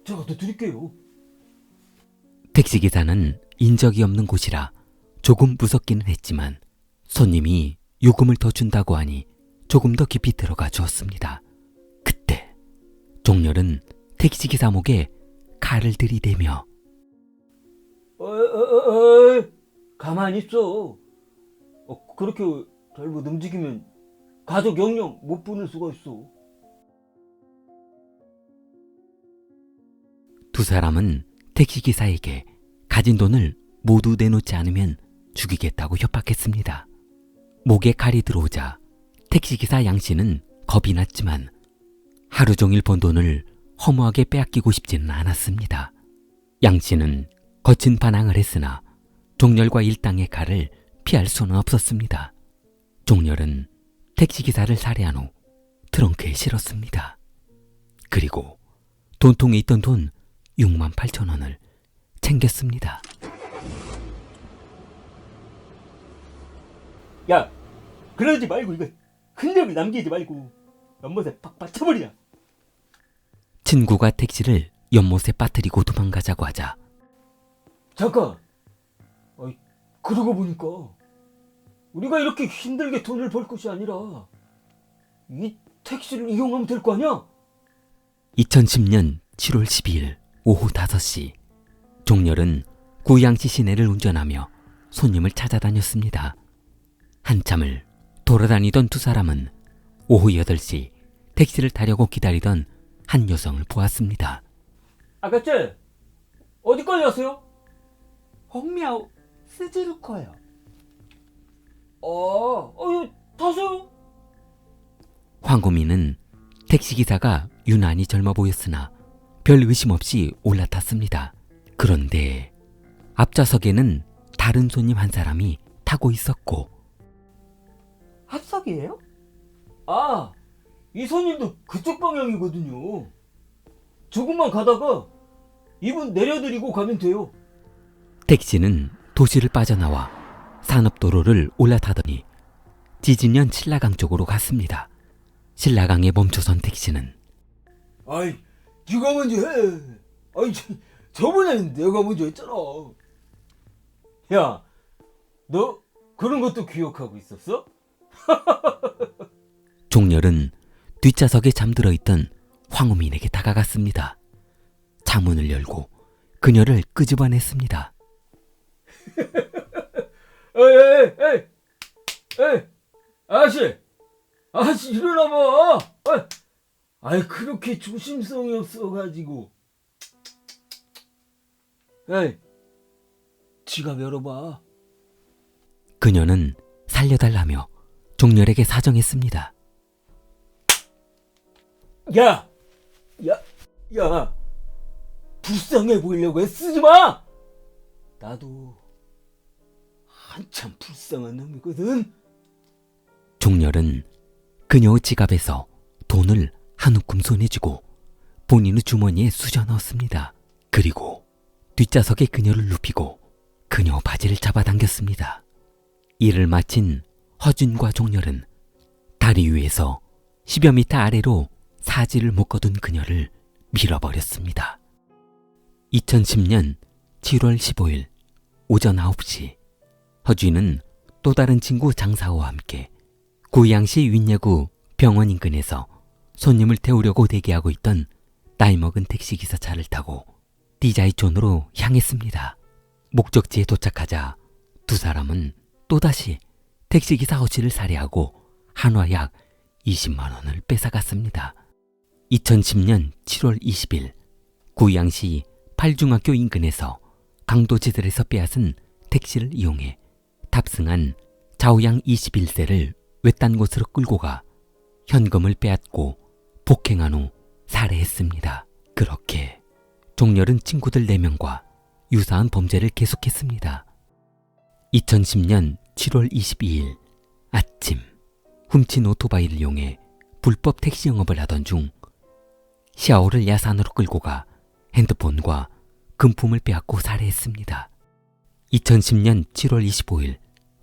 제가 더 드릴게요. 택시기사는 인적이 없는 곳이라 조금 무섭기는 했지만 손님이 요금을 더 준다고 하니 조금 더 깊이 들어가 주었습니다. 그때 종렬은 택시기사 목에 칼을 들이대며 가만히 있어. 그렇게 잘못 움직이면 가족 영영 못 보낼 수가 있어. 두 사람은 택시기사에게 가진 돈을 모두 내놓지 않으면 죽이겠다고 협박했습니다. 목에 칼이 들어오자 택시기사 양씨는 겁이 났지만 하루 종일 번 돈을 허무하게 빼앗기고 싶지는 않았습니다. 양씨는 거친 반항을 했으나 종렬과 일당의 칼을 피할 수는 없었습니다. 종렬은 택시기사를 살해한 후 트렁크에 실었습니다. 그리고 돈통에 있던 돈 68,000원을 챙겼습니다. 야, 그러지 말고 이거 흔적을 남기지 말고 연못에 팍 받쳐버리자. 친구가 택시를 연못에 빠뜨리고 도망가자고 하자 잠깐. 그러고 보니까 우리가 이렇게 힘들게 돈을 벌 것이 아니라 이 택시를 이용하면 될 거 아니야? 2010년 7월 12일 오후 5시, 종렬은 구양시 시내를 운전하며 손님을 찾아다녔습니다. 한참을 돌아다니던 두 사람은 오후 8시 택시를 타려고 기다리던 한 여성을 보았습니다. 아가씨, 어디까지 왔어요? 홍미아오 스즈루커요. 타세요. 황고민은 택시기사가 유난히 젊어 보였으나 별 의심 없이 올라탔습니다. 그런데 앞좌석에는 다른 손님 한 사람이 타고 있었고, 합석이에요? 이 손님도 그쪽 방향이거든요. 조금만 가다가 이분 내려드리고 가면 돼요. 택시는 도시를 빠져나와 산업도로를 올라타더니 지진현 신라강 쪽으로 갔습니다. 신라강에 멈춰선 택시는 아이, 네가 먼저 해. 아이, 저번에는 내가 먼저 했잖아. 야, 너 그런 것도 기억하고 있었어? 종렬은 뒷좌석에 잠들어 있던 황우민에게 다가갔습니다. 차문을 열고 그녀를 끄집어냈습니다. 에이, 아저씨 일어나봐. 아이, 그렇게 조심성이 없어가지고. 에이, 지갑 열어봐. 그녀는 살려달라며 종렬에게 사정했습니다. 야, 불쌍해 보이려고 애쓰지 마. 나도 한참 불쌍한 놈이거든. 종렬은 그녀의 지갑에서 돈을 한 움큼 손에 쥐고 본인의 주머니에 수저 넣었습니다. 그리고 뒷좌석에 그녀를 눕히고 그녀 바지를 잡아당겼습니다. 일을 마친 허준과 종렬은 다리 위에서 10여 미터 아래로 사지를 묶어둔 그녀를 밀어버렸습니다. 2010년 7월 15일 오전 9시, 허준은 또 다른 친구 장사호와 함께 구양시 윈야구 병원 인근에서 손님을 태우려고 대기하고 있던 나이 먹은 택시기사 차를 타고 디자이촌으로 향했습니다. 목적지에 도착하자 두 사람은 또다시 택시기사 허씨를 살해하고 한화 약 20만 원을 뺏어갔습니다. 2010년 7월 20일 구양시 8중학교 인근에서 강도지들에서 빼앗은 택시를 이용해 탑승한 좌우양 21세를 외딴 곳으로 끌고 가 현금을 빼앗고 폭행한 후 살해했습니다. 그렇게 종렬은 친구들 4명과 유사한 범죄를 계속했습니다. 2010년 7월 22일 아침, 훔친 오토바이를 이용해 불법 택시 영업을 하던 중 샤오를 야산으로 끌고 가 핸드폰과 금품을 빼앗고 살해했습니다. 2010년 7월 25일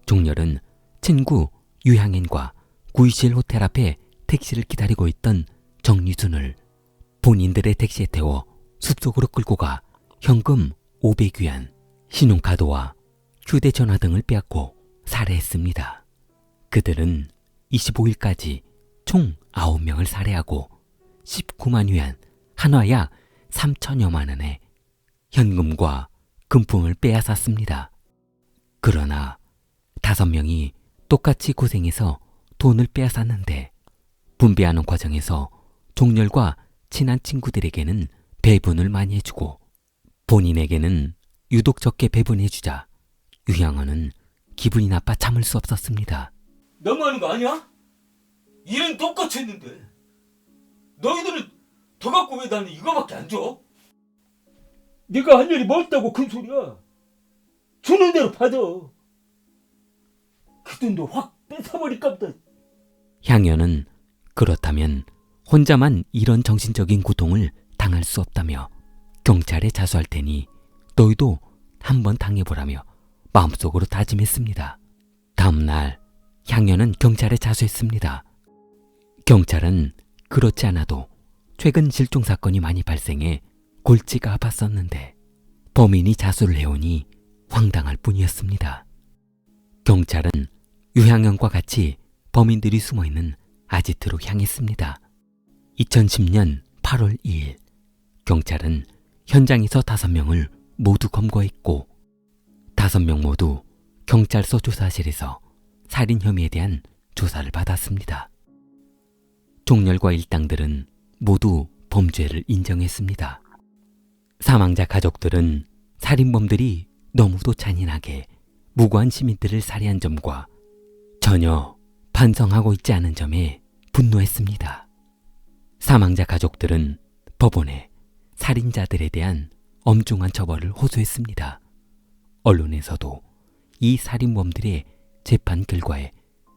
종렬은 친구 유향엔과 구이실 호텔 앞에 택시를 기다리고 있던 정유순을 본인들의 택시에 태워 숲속으로 끌고 가 현금 500위안, 신용카드와 휴대전화 등을 빼앗고 살해했습니다. 그들은 25일까지 총 9명을 살해하고 19만 위안, 한화 약 3천여만 원의 현금과 금품을 빼앗았습니다. 그러나 5명이 똑같이 고생해서 돈을 빼앗았는데 분배하는 과정에서 종렬과 친한 친구들에게는 배분을 많이 해주고 본인에게는 유독 적게 배분해주자 유향원은 기분이 나빠 참을 수 없었습니다. 너무하는 거 아니야? 일은 똑같이 했는데 너희들은 더 갖고 왜 나는 이거밖에 안 줘? 네가 할 일이 멀다고 큰 소리야. 주는 대로 받아. 그 돈도 확 뺏어버릴까 보다. 향연은 그렇다면 혼자만 이런 정신적인 고통을 당할 수 없다며 경찰에 자수할 테니 너희도 한번 당해보라며 마음속으로 다짐했습니다. 다음날 향연은 경찰에 자수했습니다. 경찰은 그렇지 않아도 최근 실종 사건이 많이 발생해 골치가 아팠었는데 범인이 자수를 해오니 황당할 뿐이었습니다. 경찰은 유향연과 같이 범인들이 숨어있는 아지트로 향했습니다. 2010년 8월 2일 경찰은 현장에서 5명을 모두 검거했고 5명 모두 경찰서 조사실에서 살인 혐의에 대한 조사를 받았습니다. 종렬과 일당들은 모두 범죄를 인정했습니다. 사망자 가족들은 살인범들이 너무도 잔인하게 무고한 시민들을 살해한 점과 전혀 반성하고 있지 않은 점에 분노했습니다. 사망자 가족들은 법원에 살인자들에 대한 엄중한 처벌을 호소했습니다. 언론에서도 이 살인범들의 재판 결과에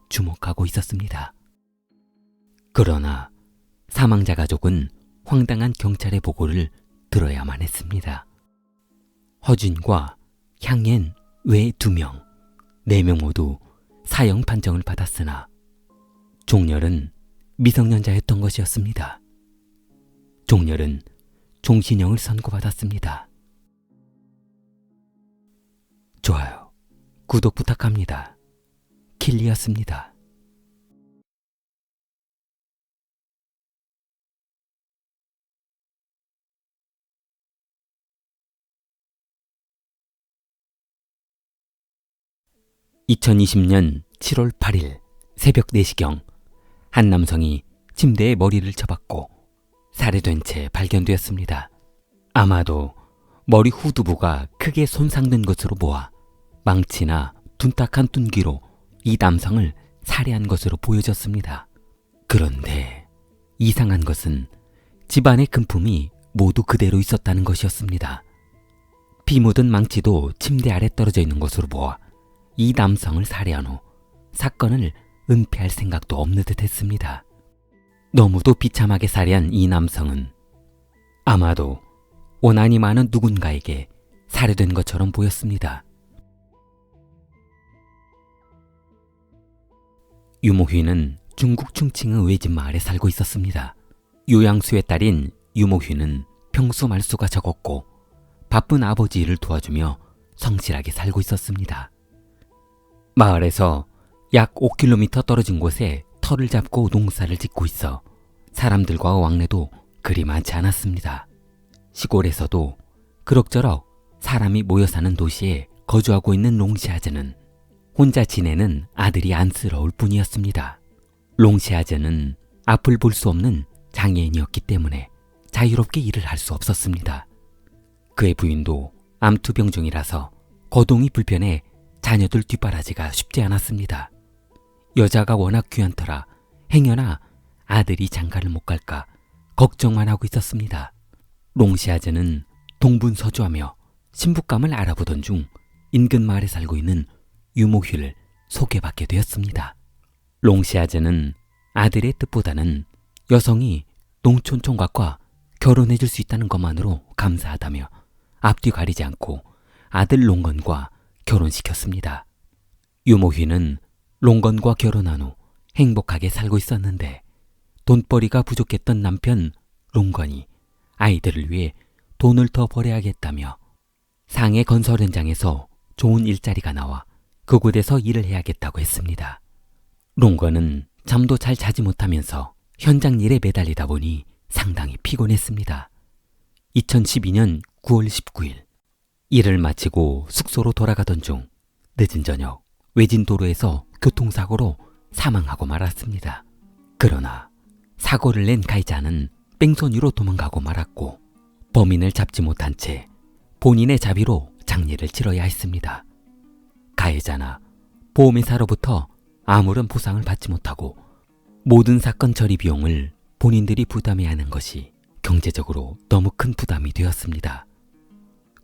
주목하고 있었습니다. 그러나 사망자 가족은 황당한 경찰의 보고를 들어야만 했습니다. 허준과 향엔 외 2명, 4명 모두 사형 판정을 받았으나 종렬은 미성년자였던 것이었습니다. 종렬은 종신형을 선고받았습니다. 좋아요, 구독 부탁합니다. 킬리였습니다. (2020년 7월 8일) 새벽 4시경 한 남성이 침대에 머리를 쳐박고 살해된 채 발견되었습니다. 아마도 머리 후두부가 크게 손상된 것으로 보아 망치나 둔탁한 둔기로 이 남성을 살해한 것으로 보여졌습니다. 그런데 이상한 것은 집안의 금품이 모두 그대로 있었다는 것이었습니다. 피 묻은 망치도 침대 아래 떨어져 있는 것으로 보아 이 남성을 살해한 후 사건을 은폐할 생각도 없는 듯 했습니다. 너무도 비참하게 살해한 이 남성은 아마도 원한이 많은 누군가에게 살해된 것처럼 보였습니다. 유모휘는 중국 충칭의 외진 마을에 살고 있었습니다. 유양수의 딸인 유모휘는 평소 말수가 적었고 바쁜 아버지 일을 도와주며 성실하게 살고 있었습니다. 마을에서 약 5km 떨어진 곳에 터를 잡고 농사를 짓고 있어 사람들과의 왕래도 그리 많지 않았습니다. 시골에서도 그럭저럭 사람이 모여 사는 도시에 거주하고 있는 롱시아즈는 혼자 지내는 아들이 안쓰러울 뿐이었습니다. 롱시아즈는 앞을 볼 수 없는 장애인이었기 때문에 자유롭게 일을 할 수 없었습니다. 그의 부인도 암투병 중이라서 거동이 불편해 자녀들 뒷바라지가 쉽지 않았습니다. 여자가 워낙 귀한 터라 행여나 아들이 장가를 못 갈까 걱정만 하고 있었습니다. 롱시아즈는 동분서주하며 신부감을 알아보던 중 인근 마을에 살고 있는 유모휘를 소개받게 되었습니다. 롱시아즈는 아들의 뜻보다는 여성이 농촌 총각과 결혼해줄 수 있다는 것만으로 감사하다며 앞뒤 가리지 않고 아들 롱건과 결혼시켰습니다. 유모휘는 롱건과 결혼한 후 행복하게 살고 있었는데 돈벌이가 부족했던 남편 롱건이 아이들을 위해 돈을 더 벌여야겠다며 상해 건설 현장에서 좋은 일자리가 나와 그곳에서 일을 해야겠다고 했습니다. 롱건은 잠도 잘 자지 못하면서 현장 일에 매달리다 보니 상당히 피곤했습니다. 2012년 9월 19일 일을 마치고 숙소로 돌아가던 중 늦은 저녁 외진 도로에서 교통사고로 사망하고 말았습니다. 그러나 사고를 낸 가해자는 뺑소니로 도망가고 말았고 범인을 잡지 못한 채 본인의 자비로 장례를 치러야 했습니다. 가해자나 보험회사로부터 아무런 보상을 받지 못하고 모든 사건 처리 비용을 본인들이 부담해야 하는 것이 경제적으로 너무 큰 부담이 되었습니다.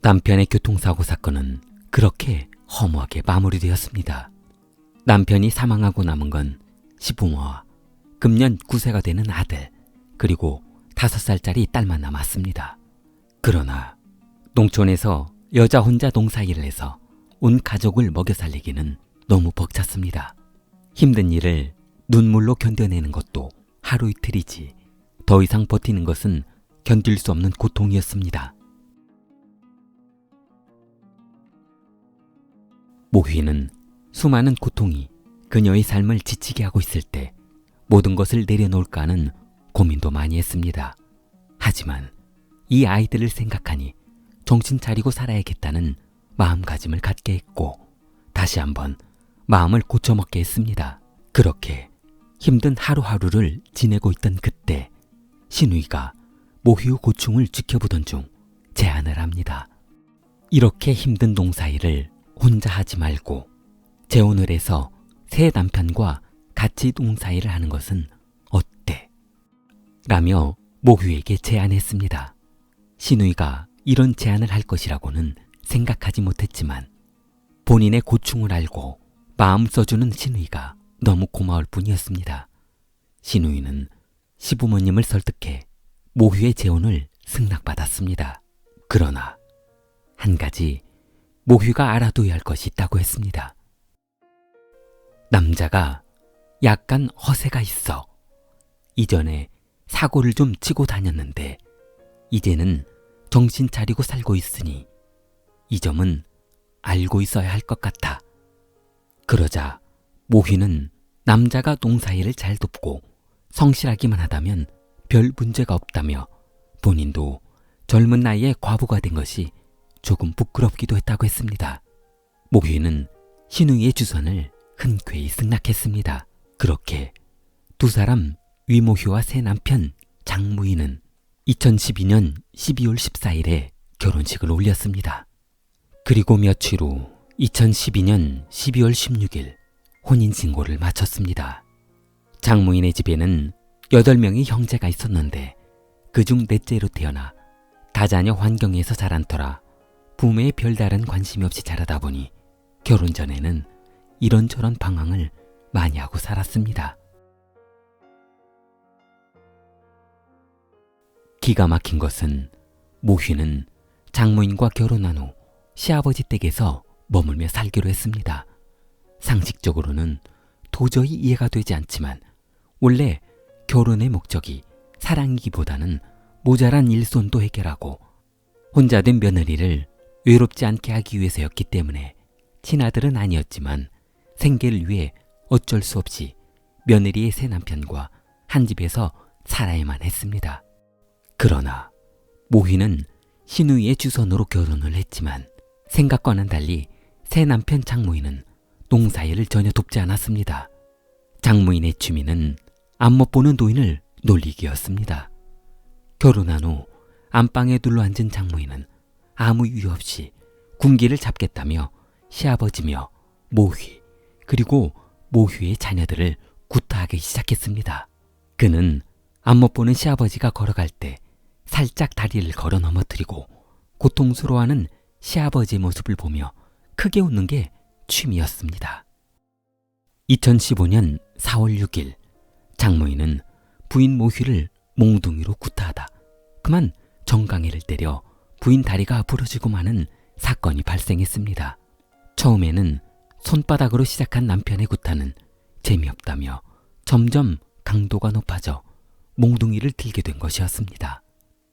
남편의 교통사고 사건은 그렇게 허무하게 마무리되었습니다. 남편이 사망하고 남은 건 시부모와 금년 9세가 되는 아들 그리고 5살짜리 딸만 남았습니다. 그러나 농촌에서 여자 혼자 농사일을 해서 온 가족을 먹여 살리기는 너무 벅찼습니다. 힘든 일을 눈물로 견뎌내는 것도 하루 이틀이지 더 이상 버티는 것은 견딜 수 없는 고통이었습니다. 모휘는 수많은 고통이 그녀의 삶을 지치게 하고 있을 때 모든 것을 내려놓을까 하는 고민도 많이 했습니다. 하지만 이 아이들을 생각하니 정신 차리고 살아야겠다는 마음가짐을 갖게 했고 다시 한번 마음을 고쳐먹게 했습니다. 그렇게 힘든 하루하루를 지내고 있던 그때 신우이가 모휘의 고충을 지켜보던 중 제안을 합니다. 이렇게 힘든 농사일을 혼자 하지 말고 재혼을 해서 새 남편과 같이 농사일을 하는 것은 어때? 라며 모휘에게 제안했습니다. 신우이가 이런 제안을 할 것이라고는 생각하지 못했지만 본인의 고충을 알고 마음 써주는 신우이가 너무 고마울 뿐이었습니다. 신우이는 시부모님을 설득해 모휘의 재혼을 승낙받았습니다. 그러나 한 가지 모휘가 알아둬야 할 것이 있다고 했습니다. 남자가 약간 허세가 있어. 이전에 사고를 좀 치고 다녔는데 이제는 정신 차리고 살고 있으니 이 점은 알고 있어야 할 것 같아. 그러자 모휘는 남자가 농사일을 잘 돕고 성실하기만 하다면 별 문제가 없다며 본인도 젊은 나이에 과부가 된 것이 조금 부끄럽기도 했다고 했습니다. 모휘는 신우이의 주선을 흔쾌히 승낙했습니다. 그렇게 두 사람 위모휘와 새 남편 장무희는 2012년 12월 14일에 결혼식을 올렸습니다. 그리고 며칠 후 2012년 12월 16일 혼인신고를 마쳤습니다. 장무인의 집에는 8명의 형제가 있었는데 그중 넷째로 태어나 다자녀 환경에서 자란 터라 부모의 별다른 관심이 없이 자라다 보니 결혼 전에는 이런저런 방황을 많이 하고 살았습니다. 기가 막힌 것은 모휘는 장모인과 결혼한 후 시아버지 댁에서 머물며 살기로 했습니다. 상식적으로는 도저히 이해가 되지 않지만 원래 결혼의 목적이 사랑이기보다는 모자란 일손도 해결하고 혼자 된 며느리를 외롭지 않게 하기 위해서였기 때문에 친아들은 아니었지만 생계를 위해 어쩔 수 없이 며느리의 새 남편과 한 집에서 살아야만 했습니다. 그러나 모휘는 신우이의 주선으로 결혼을 했지만 생각과는 달리 새 남편 장모인은 농사일을 전혀 돕지 않았습니다. 장모인의 취미는 앞못 보는 노인을 놀리기였습니다. 결혼한 후 안방에 둘러앉은 장모인은 아무 이유 없이 군기를 잡겠다며 시아버지며 모휘 그리고 모휘의 자녀들을 구타하기 시작했습니다. 그는 앞못 보는 시아버지가 걸어갈 때 살짝 다리를 걸어 넘어뜨리고 고통스러워하는 시아버지의 모습을 보며 크게 웃는 게 취미였습니다. 2015년 4월 6일 장모인은 부인 모휘를 몽둥이로 구타하다 그만 정강이를 때려 부인 다리가 부러지고 마는 사건이 발생했습니다. 처음에는 손바닥으로 시작한 남편의 구타는 재미없다며 점점 강도가 높아져 몽둥이를 들게 된 것이었습니다.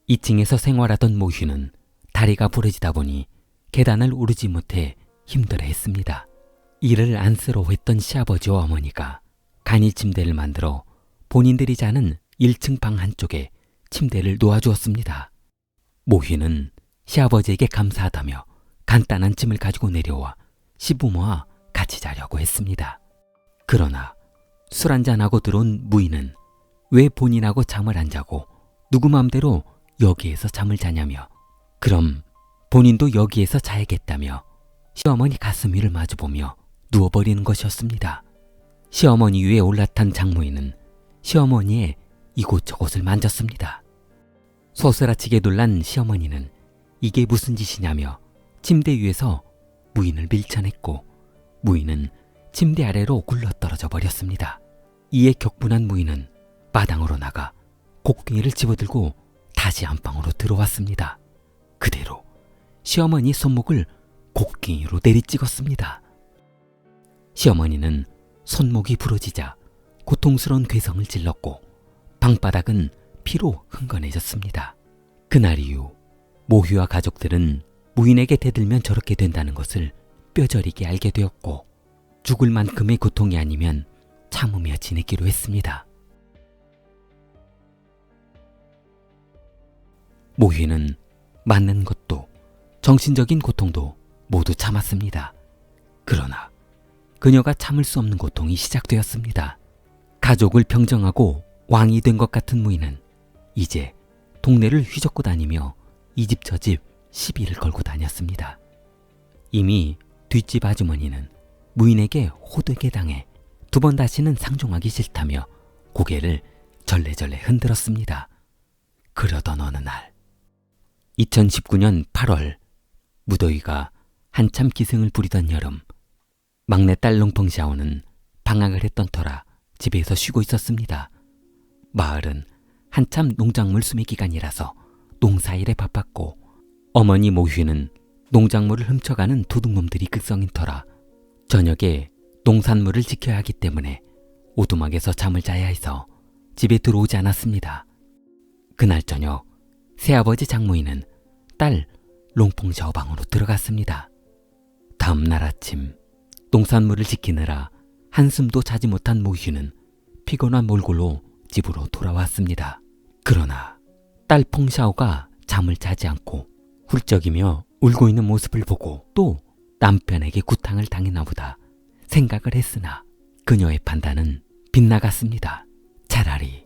2층에서 생활하던 모휘는 다리가 부러지다 보니 계단을 오르지 못해 힘들어했습니다. 이를 안쓰러워했던 시아버지와 어머니가 간이 침대를 만들어 본인들이 자는 1층 방 한쪽에 침대를 놓아주었습니다. 모휘는 시아버지에게 감사하다며 간단한 짐을 가지고 내려와 시부모와 같이 자려고 했습니다. 그러나 술 한잔하고 들어온 무인은 왜 본인하고 잠을 안 자고 누구 맘대로 여기에서 잠을 자냐며 그럼 본인도 여기에서 자야겠다며 시어머니 가슴 위를 마주보며 누워버리는 것이었습니다. 시어머니 위에 올라탄 장모인은 시어머니의 이곳저곳을 만졌습니다. 소스라치게 놀란 시어머니는 이게 무슨 짓이냐며 침대 위에서 무인을 밀쳐냈고 무인은 침대 아래로 굴러떨어져 버렸습니다. 이에 격분한 무인은 마당으로 나가 곡괭이를 집어들고 다시 안방으로 들어왔습니다. 그대로 시어머니 손목을 곡괭이로 내리찍었습니다. 시어머니는 손목이 부러지자 고통스러운 괴성을 질렀고 방바닥은 피로 흥건해졌습니다. 그날 이후 모휘와 가족들은 무인에게 대들면 저렇게 된다는 것을 뼈저리게 알게 되었고 죽을 만큼의 고통이 아니면 참으며 지내기로 했습니다. 모휘는 맞는 것도 정신적인 고통도 모두 참았습니다. 그러나 그녀가 참을 수 없는 고통이 시작되었습니다. 가족을 평정하고 왕이 된 것 같은 무희는 이제 동네를 휘젓고 다니며 이 집 저 집 시비를 걸고 다녔습니다. 이미 뒷집 아주머니는 무인에게 호되게 당해 두 번 다시는 상종하기 싫다며 고개를 절레절레 흔들었습니다. 그러던 어느 날 2019년 8월 무더위가 한참 기승을 부리던 여름, 막내딸 롱펑샤오는 방학을 했던 터라 집에서 쉬고 있었습니다. 마을은 한참 농작물 수매 기간이라서 농사일에 바빴고 어머니 모휘는 농작물을 훔쳐가는 도둑놈들이 극성인 터라 저녁에 농산물을 지켜야 하기 때문에 오두막에서 잠을 자야 해서 집에 들어오지 않았습니다. 그날 저녁 새아버지 장모인은 딸 롱펑샤오 방으로 들어갔습니다. 다음 날 아침 농산물을 지키느라 한숨도 자지 못한 모휘는 피곤한 몰골로 집으로 돌아왔습니다. 그러나 딸 펑샤오가 잠을 자지 않고 훌쩍이며 울고 있는 모습을 보고 또 남편에게 구탕을 당했나 보다 생각을 했으나 그녀의 판단은 빗나갔습니다. 차라리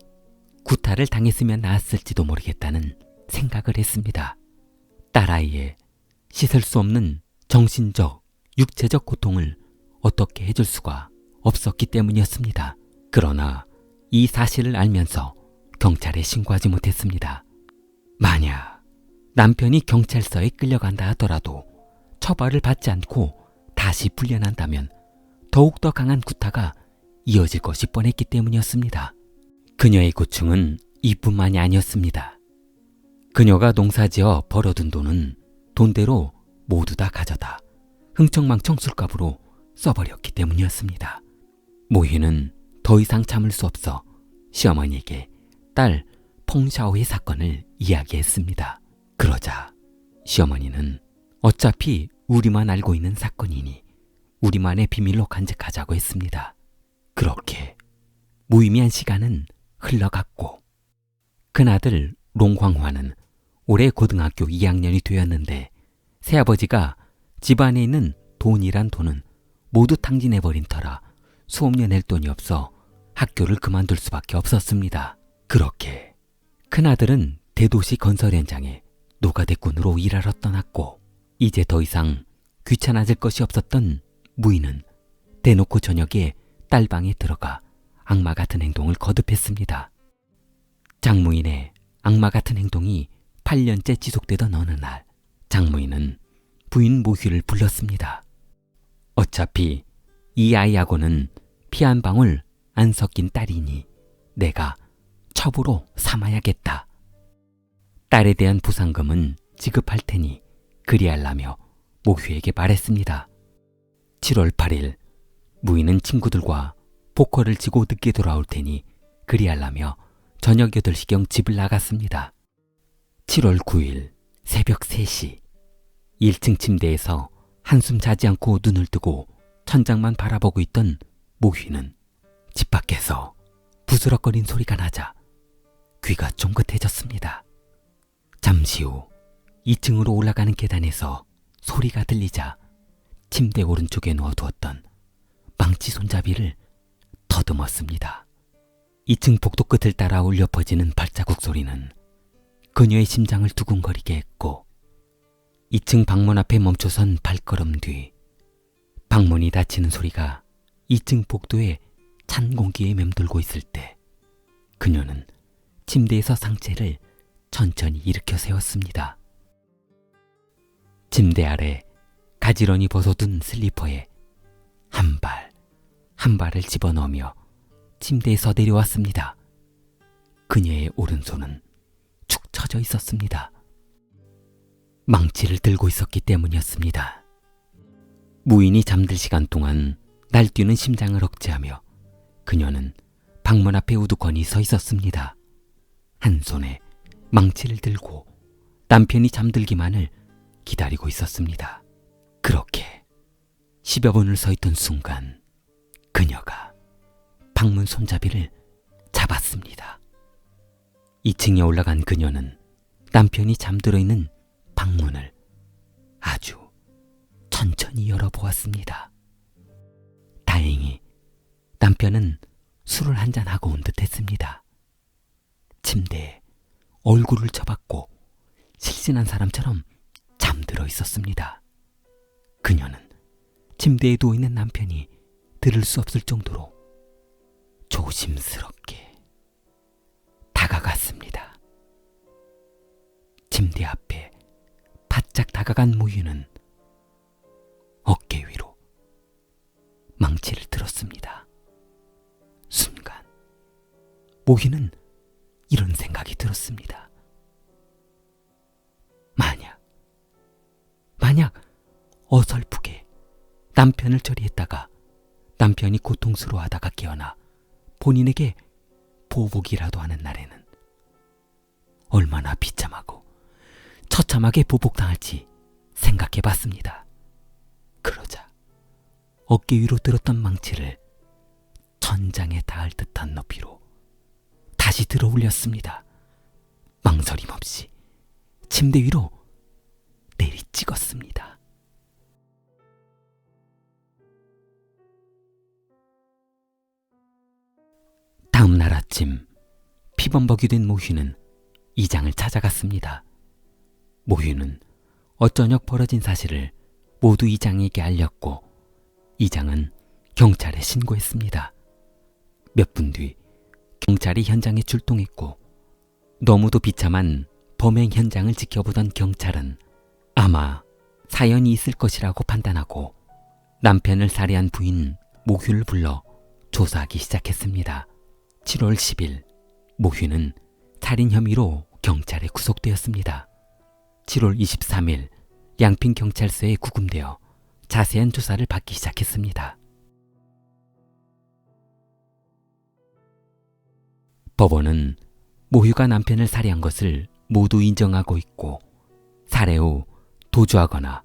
구타를 당했으면 나았을지도 모르겠다는 생각을 했습니다. 딸아이의 씻을 수 없는 정신적, 육체적 고통을 어떻게 해줄 수가 없었기 때문이었습니다. 그러나 이 사실을 알면서 경찰에 신고하지 못했습니다. 만약 남편이 경찰서에 끌려간다 하더라도 처벌을 받지 않고 다시 풀려난다면 더욱더 강한 구타가 이어질 것이 뻔했기 때문이었습니다. 그녀의 고충은 이뿐만이 아니었습니다. 그녀가 농사지어 벌어둔 돈은 돈대로 모두 다 가져다 흥청망청 술값으로 써버렸기 때문이었습니다. 모휘는 더 이상 참을 수 없어 시어머니에게 딸 펑샤오의 사건을 이야기했습니다. 그러자 시어머니는 어차피 우리만 알고 있는 사건이니 우리만의 비밀로 간직하자고 했습니다. 그렇게 무의미한 시간은 흘러갔고 큰아들 롱황화는 올해 고등학교 2학년이 되었는데 새아버지가 집안에 있는 돈이란 돈은 모두 탕진해버린 터라 수업료 낼 돈이 없어 학교를 그만둘 수밖에 없었습니다. 그렇게 큰아들은 대도시 건설 현장에 노가대꾼으로 일하러 떠났고 이제 더 이상 귀찮아질 것이 없었던 무희는 대놓고 저녁에 딸방에 들어가 악마 같은 행동을 거듭했습니다. 장무인의 악마 같은 행동이 8년째 지속되던 어느 날 장무인은 부인 모휘를 불렀습니다. 어차피 이 아이하고는 피 한 방울 안 섞인 딸이니 내가 첩으로 삼아야겠다. 딸에 대한 보상금은 지급할 테니 그리하려며 모휘에게 말했습니다. 7월 8일 무희는 친구들과 포커를 치고 늦게 돌아올 테니 그리하려며 저녁 8시경 집을 나갔습니다. 7월 9일 새벽 3시 1층 침대에서 한숨 자지 않고 눈을 뜨고 천장만 바라보고 있던 모휘는 집 밖에서 부스럭거린 소리가 나자 귀가 쫑긋해졌습니다. 잠시 후 2층으로 올라가는 계단에서 소리가 들리자 침대 오른쪽에 놓아두었던 망치 손잡이를 더듬었습니다. 2층 복도 끝을 따라 울려 퍼지는 발자국 소리는 그녀의 심장을 두근거리게 했고 2층 방문 앞에 멈춰선 발걸음 뒤 방문이 닫히는 소리가 2층 복도에 찬 공기에 맴돌고 있을 때 그녀는 침대에서 상체를 천천히 일으켜 세웠습니다. 침대 아래 가지런히 벗어둔 슬리퍼에 한 발을 집어넣으며 침대에서 내려왔습니다. 그녀의 오른손은 축 처져 있었습니다. 망치를 들고 있었기 때문이었습니다. 무인이 잠들 시간 동안 날뛰는 심장을 억제하며 그녀는 방문 앞에 우두커니 서 있었습니다. 한 손에 망치를 들고 남편이 잠들기만을 기다리고 있었습니다. 그렇게 10여 분을 서 있던 순간 그녀가 방문 손잡이를 잡았습니다. 2층에 올라간 그녀는 남편이 잠들어 있는 방문을 아주 천천히 열어보았습니다. 다행히 남편은 술을 한잔하고 온 듯 했습니다. 침대에 얼굴을 쳐박고 실신한 사람처럼 잠들어 있었습니다. 그녀는 침대에 누워있는 남편이 들을 수 없을 정도로 조심스럽게 다가갔습니다. 침대 앞에 바짝 다가간 모유는 어깨 위로 망치를 들었습니다. 순간 모유는 이런 생각이 들었습니다. 만약 어설프게 남편을 처리했다가 남편이 고통스러워하다가 깨어나 본인에게 보복이라도 하는 날에는 얼마나 비참하고 처참하게 보복당할지 생각해봤습니다. 그러자 어깨 위로 들었던 망치를 천장에 닿을 듯한 높이로 다시 들어 올렸습니다. 망설임 없이 침대 위로 내리찍었습니다. 다음 날 아침 피범벅이 된 모휴는 이장을 찾아갔습니다. 모휴는 어쩌녁 벌어진 사실을 모두 이장에게 알렸고 이장은 경찰에 신고했습니다. 몇 분 뒤 경찰이 현장에 출동했고 너무도 비참한 범행 현장을 지켜보던 경찰은 아마 사연이 있을 것이라고 판단하고 남편을 살해한 부인 모휴를 불러 조사하기 시작했습니다. 7월 10일 모휴는 살인 혐의로 경찰에 구속되었습니다. 7월 23일 양핀경찰서에 구금되어 자세한 조사를 받기 시작했습니다. 법원은 모휴가 남편을 살해한 것을 모두 인정하고 있고 살해 후 도주하거나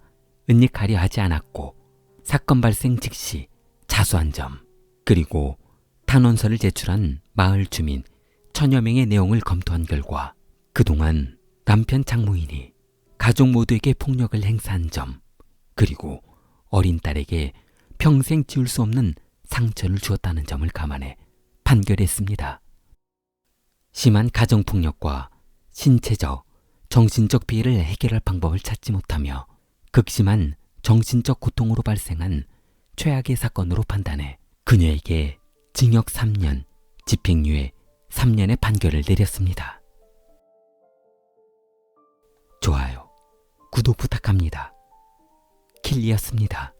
은닉하려 하지 않았고 사건 발생 즉시 자수한 점 그리고 탄원서를 제출한 마을 주민 1000여 명의 내용을 검토한 결과 그동안 남편 장모인이 가족 모두에게 폭력을 행사한 점 그리고 어린 딸에게 평생 지울 수 없는 상처를 주었다는 점을 감안해 판결했습니다. 심한 가정폭력과 신체적, 정신적 피해를 해결할 방법을 찾지 못하며 극심한 정신적 고통으로 발생한 최악의 사건으로 판단해 그녀에게 징역 3년, 집행유예 3년의 판결을 내렸습니다. 좋아요, 구독 부탁합니다. 킬리였습니다.